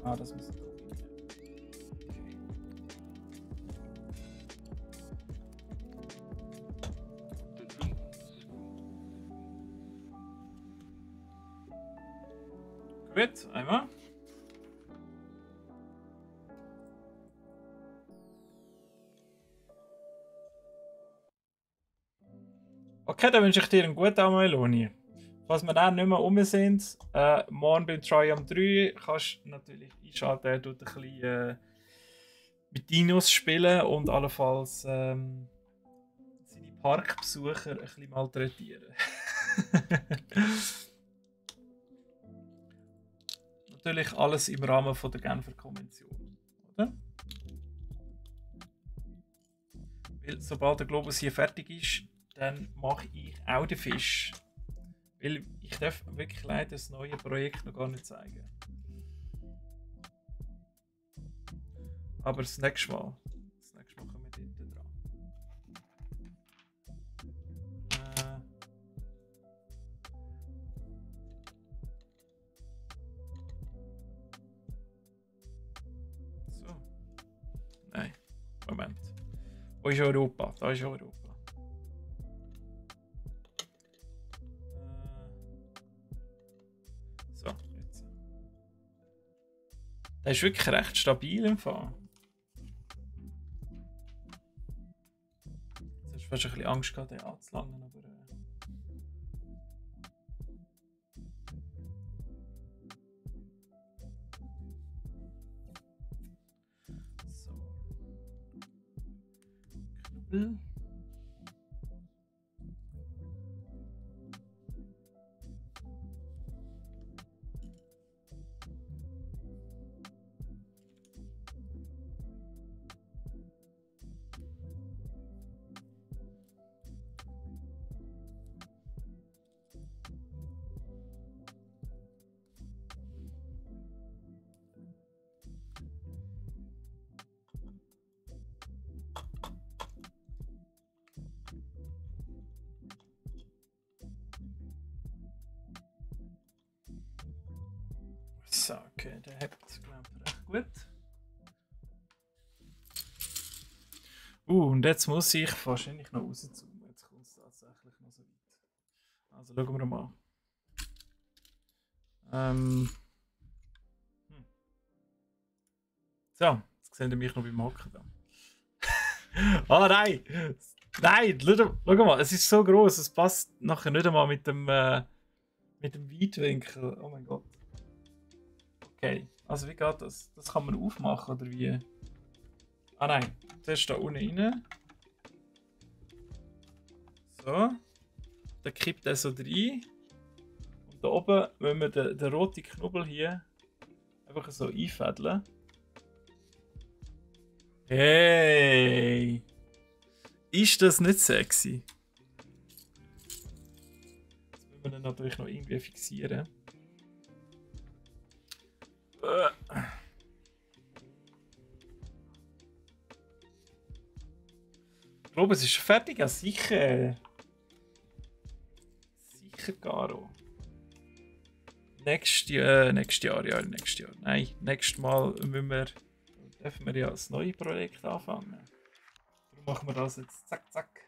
Speaker 1: Ah, das muss ich gucken. Gut, einmal. Okay, dann wünsche ich dir einen guten Abend, Meloni. Falls wir dann nicht mehr rum sind, morgen beim Triumph 3 kannst du natürlich einschalten, er tut ein bisschen mit Dinos spielen und allenfalls seine Parkbesucher ein bisschen malträtieren. Natürlich alles im Rahmen von der Genfer Konvention, oder? Weil sobald der Globus hier fertig ist, dann mache ich auch den Fisch. Weil ich darf wirklich leider das neue Projekt noch gar nicht zeigen. Aber das nächste Mal kommen wir dort dran. So. Nein, Moment. Wo ist Europa? Da ist Europa. So, jetzt. Der ist wirklich recht stabil im Fall. Jetzt hast du fast ein bisschen Angst gehabt, den anzulangen, aber. So. Knubbel. So, okay, der hat es, glaube ich, recht gut. Und jetzt muss ich wahrscheinlich noch rauszoomen. Jetzt kommt es tatsächlich noch so weit. Also schauen wir mal. So, jetzt seht ihr mich noch beim Hocken da. Ah nein! Nein! Schau mal, es ist so groß, es passt nachher nicht einmal mit dem Weitwinkel. Oh mein Gott. Okay, also wie geht das? Das kann man aufmachen oder wie? Ah nein, zuerst da unten rein. So. Dann kippt er so rein. Und da oben müssen wir den roten Knubbel hier einfach so einfädeln. Hey! Ist das nicht sexy? Jetzt müssen wir den natürlich noch irgendwie fixieren. Ich glaube, es ist fertig, ja sicher. Sicher, Garo. Nächstes Jahr. Nein, nächstes Mal dürfen wir ja das neue Projekt anfangen. Darum machen wir das jetzt zack, zack.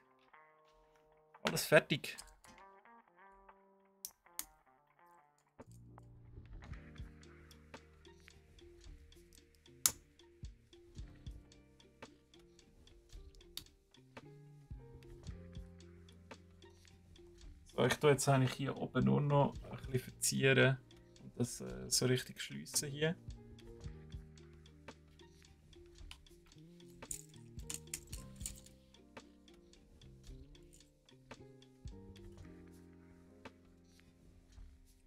Speaker 1: Alles fertig. So, ich tue jetzt eigentlich hier oben nur noch ein bisschen verzieren und das so richtig schliessen hier.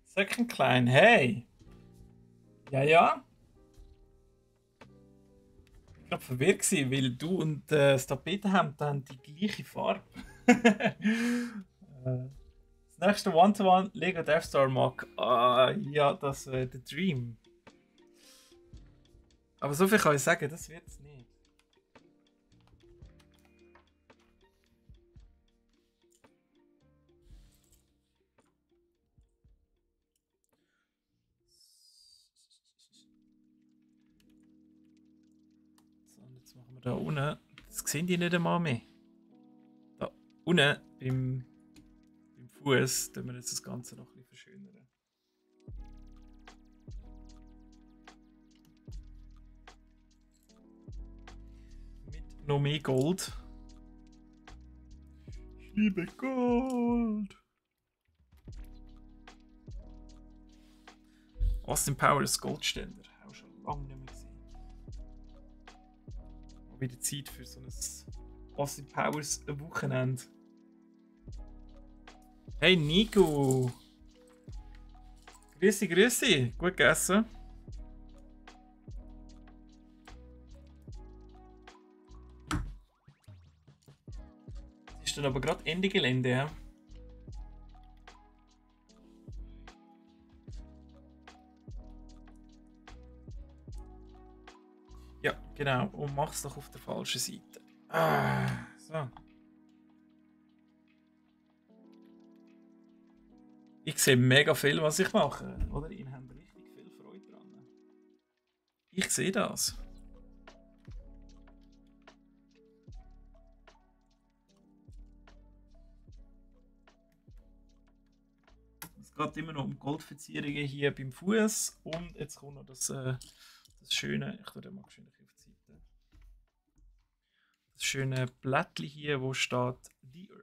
Speaker 1: Second Klein, hey! Ja, ja. Ich war verwirrt, weil du und das Tapetenhemd haben die gleiche Farbe. Das nächste One-to-One Lego Death Star Mock. Ja, das wäre der Dream. Aber so viel kann ich sagen, das wird es nicht. So, und jetzt machen wir da unten. Das sehen die nicht einmal mehr. Da unten beim Fuß tun wir jetzt das Ganze noch ein bisschen verschönern. Mit noch mehr Gold. Ich liebe Gold. Austin Powers Goldständer. Auch schon lange nicht mehr gesehen. Wieder Zeit für so ein Austin Powers Wochenende. Hey Nico! Grüßi, grüßi! Gut gegessen? Ist dann aber gerade Ende Gelände, ja? Ja, genau. Und mach's doch auf der falschen Seite. Ah, so. Ich sehe mega viel, was ich mache. Oder? Ihr habt richtig viel Freude dran. Ich sehe das. Es geht immer noch um Goldverzierungen hier beim Fuß. Und jetzt kommt noch das schöne. Ich tue den mal schön auf die Seite. Das schöne Blättchen hier, wo steht The Earth.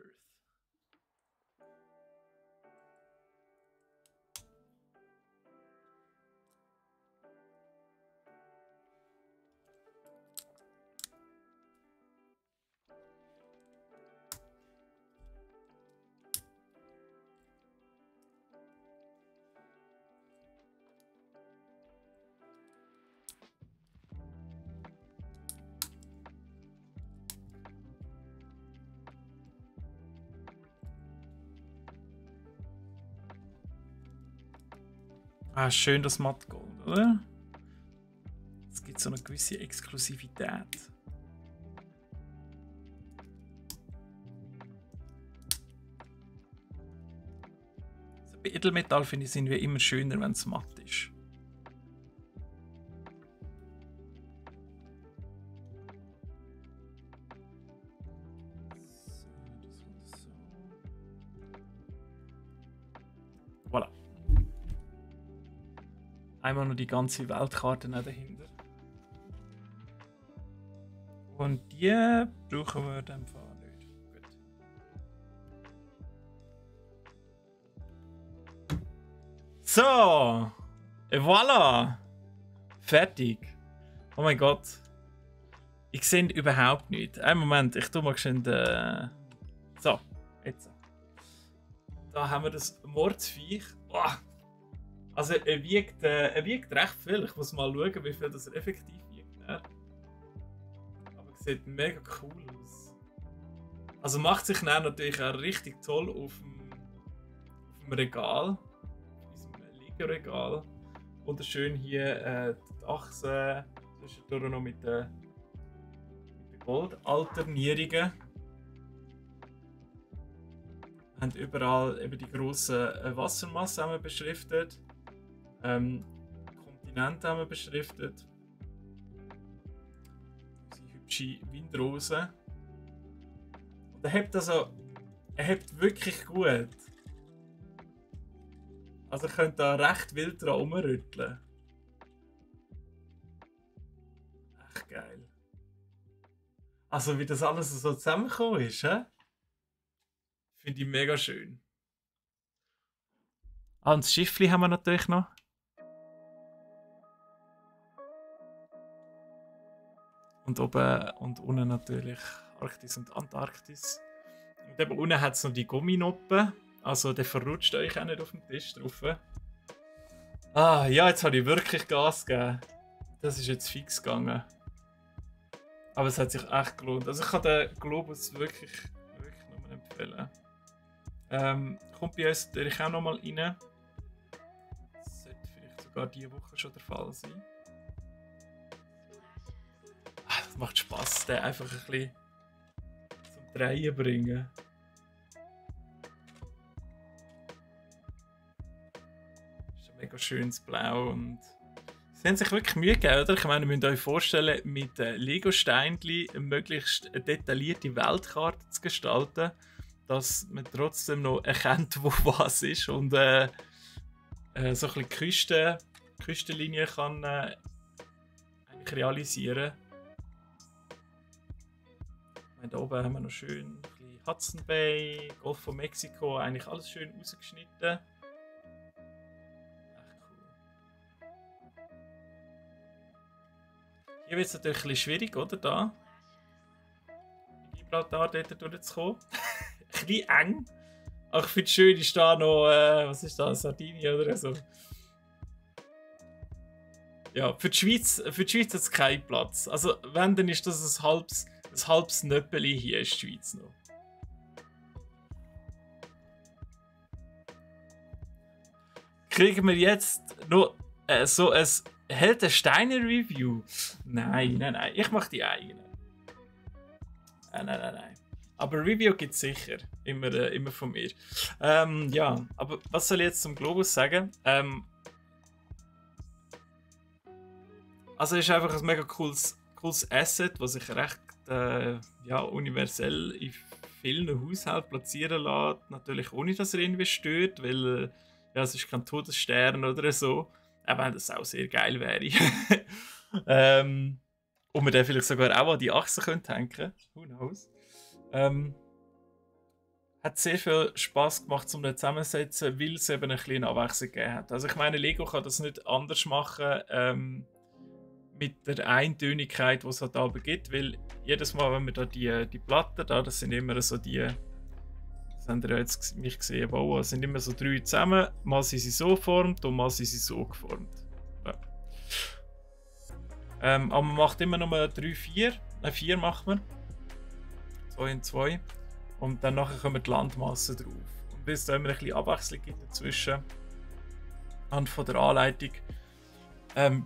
Speaker 1: Ah, schön das Mattgold, oder? Es gibt so eine gewisse Exklusivität. Also bei Edelmetall finde ich es irgendwie immer schöner, wenn es matt ist. So. Voilà. Einmal noch die ganze Weltkarte dahinter. Und die brauchen wir dann nicht. Gut. So! Et voilà! Fertig. Oh mein Gott. Ich sehe überhaupt nichts. Einen Moment, ich tue mal schnell den... So, jetzt. Da haben wir das Mordsviech. Oh. Also er wiegt recht viel. Ich muss mal schauen, wie viel das er effektiv wiegt. Ne? Aber es sieht mega cool aus. Also macht sich dann natürlich auch richtig toll auf dem Regal. Auf diesem Liegeregal. Und schön hier die Achse. Zwischendurch noch mit den Goldalternierungen. Wir haben überall eben die grossen Wassermassen beschriftet. Kontinente haben wir beschriftet. Unsere hübsche Windrose. Und er hebt wirklich gut. Also ihr könnt da recht wild dran rumrütteln. Echt geil. Also wie das alles so zusammengekommen ist, hä? Finde ich mega schön. Ah, und das Schiffli haben wir natürlich noch. Und oben und unten natürlich Arktis und Antarktis. Und eben unten hat es noch die Gumminoppen. Also der verrutscht euch auch nicht auf dem Tisch drauf. Ah, ja, jetzt habe ich wirklich Gas gegeben. Das ist jetzt fix gegangen. Aber es hat sich echt gelohnt. Also ich kann den Globus wirklich nur empfehlen. Kommt bei uns natürlich auch nochmal rein. Das sollte vielleicht sogar diese Woche schon der Fall sein. Das macht Spass, den einfach ein bisschen zum Drehen bringen. Das ist ein mega schönes Blau und sie haben sich wirklich Mühe gegeben, oder? Ich meine, ihr müsst euch vorstellen, mit Lego-Steinchen eine möglichst detaillierte Weltkarte zu gestalten, dass man trotzdem noch erkennt, wo was ist und so ein bisschen Küstenlinie kann eigentlich realisieren. Da oben haben wir noch schön ein bisschen Hudson Bay, Golf von Mexiko, eigentlich alles schön rausgeschnitten. Echt cool. Hier wird es natürlich ein bisschen schwierig, oder? Da. In Gibraltar dort durchzukommen. Ein bisschen eng. Aber ich finde es schön, ist da noch, was ist das, Sardinien oder so. Ja, für die Schweiz hat es keinen Platz. Also wenn, dann ist das ein halbes Nöppeli hier in der Schweiz noch. Kriegen wir jetzt noch so ein Heldensteiner-Review? Nein. Ich mache die eigene. Nein. Aber Review gibt es sicher. Immer von mir. Ja, aber was soll ich jetzt zum Globus sagen? Also es ist einfach ein mega cooles Asset, das sich recht universell in vielen Haushalten platzieren lässt. Natürlich ohne, dass er irgendwie stört, weil es ist kein Todesstern oder so. Auch wenn das auch sehr geil wäre. Und man den vielleicht sogar auch an die Achse könnte hängen. Who knows? Hat sehr viel Spass gemacht zum zusammensetzen, weil es eben eine kleine Abwechslung gegeben hat. Also ich meine, Lego kann das nicht anders machen mit der Eintönigkeit, die es halt da gibt, weil jedes Mal, wenn wir da die Platten da, das sind immer so die, das habt ihr ja jetzt mich gesehen, bauen, das sind immer so 3 zusammen, mal sind sie so geformt und mal sind sie so geformt. Ja. Aber man macht immer nur 3, 4, 4 macht man. 2 in 2. Und dann nachher kommen die Landmassen drauf. Und weil es da immer ein bisschen Abwechslung gibt dazwischen, anhand von der Anleitung,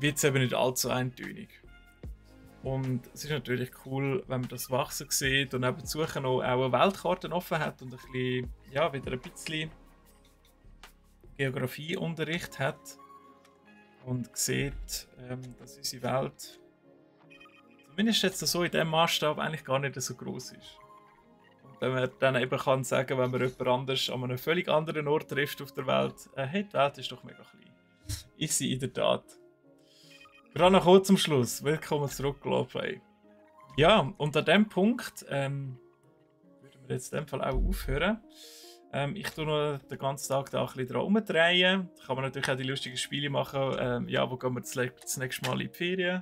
Speaker 1: wird es eben nicht allzu eintönig. Und es ist natürlich cool, wenn man das wachsen sieht und nebenzu noch auch eine Weltkarte offen hat und ein bisschen, ja, wieder ein bisschen Geografieunterricht hat und sieht, dass unsere Welt zumindest jetzt so in diesem Maßstab eigentlich gar nicht so groß ist. Und wenn man dann eben kann sagen, wenn man jemand anders an einem völlig anderen Ort trifft auf der Welt, hey, die Welt ist doch mega klein. Ist sie in der Tat. Gerade noch kurz zum Schluss. Willkommen zurück, Globplay. Ja, und an diesem Punkt würden wir jetzt in dem Fall auch aufhören. Ich tue noch den ganzen Tag da ein bisschen dran rumdrehen. Da kann man natürlich auch die lustigen Spiele machen. Ja, wo gehen wir das nächste Mal in die Ferien?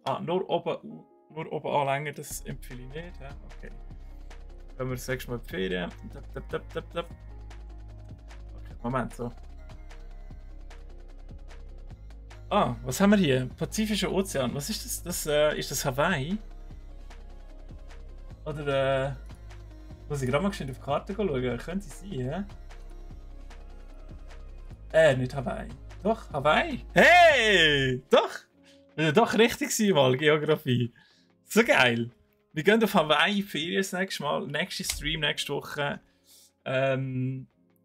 Speaker 1: Oh. Nur oben anlängen, das empfehle ich nicht. Ja? Okay. Gehen wir das nächste Mal in die Ferien. Okay, Moment, so. Was haben wir hier? Pazifischer Ozean. Was ist das? Ist das Hawaii? Oder muss ich gerade mal schnell auf die Karte schauen? Könnte es sein, ja? Nicht Hawaii. Doch, Hawaii. Hey! Doch! Doch richtig sein mal, Geografie. So geil. Wir gehen auf Hawaii Ferien das nächste Mal. Nächster Stream, nächste Woche. Der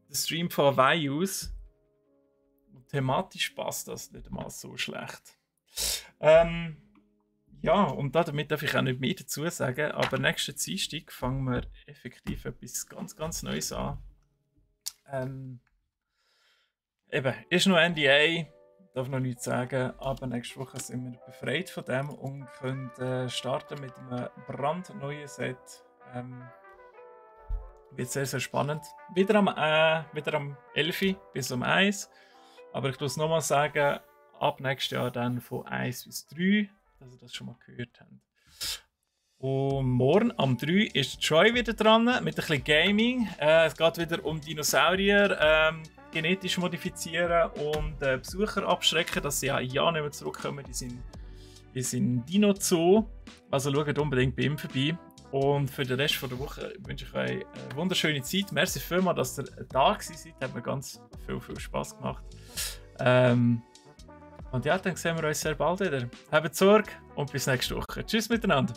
Speaker 1: Stream von Hawaii aus. Thematisch passt das nicht mal so schlecht. Ja, und damit darf ich auch nicht mehr dazu sagen, aber nächsten Dienstag fangen wir effektiv etwas ganz, ganz Neues an. Eben, ist noch NDA, darf noch nichts sagen, aber nächste Woche sind wir befreit von dem und können starten mit einem brandneuen Set. Wird sehr, sehr spannend. Wieder am 11 bis um 1. Aber ich muss nochmal sagen, ab nächstes Jahr dann von 1 bis 3, dass ihr das schon mal gehört habt. Und morgen am 3 ist Troy wieder dran mit ein bisschen Gaming. Es geht wieder um Dinosaurier genetisch modifizieren und Besucher abschrecken, dass sie ja nicht mehr zurückkommen. Die sind Dino-Zoo. Also schaut unbedingt bei ihm vorbei. Und für den Rest der Woche wünsche ich euch eine wunderschöne Zeit. Merci vielmals, dass ihr da seid. Hat mir ganz viel Spass gemacht. Und ja, dann sehen wir uns sehr bald wieder. Habt Sorge und bis nächste Woche. Tschüss miteinander.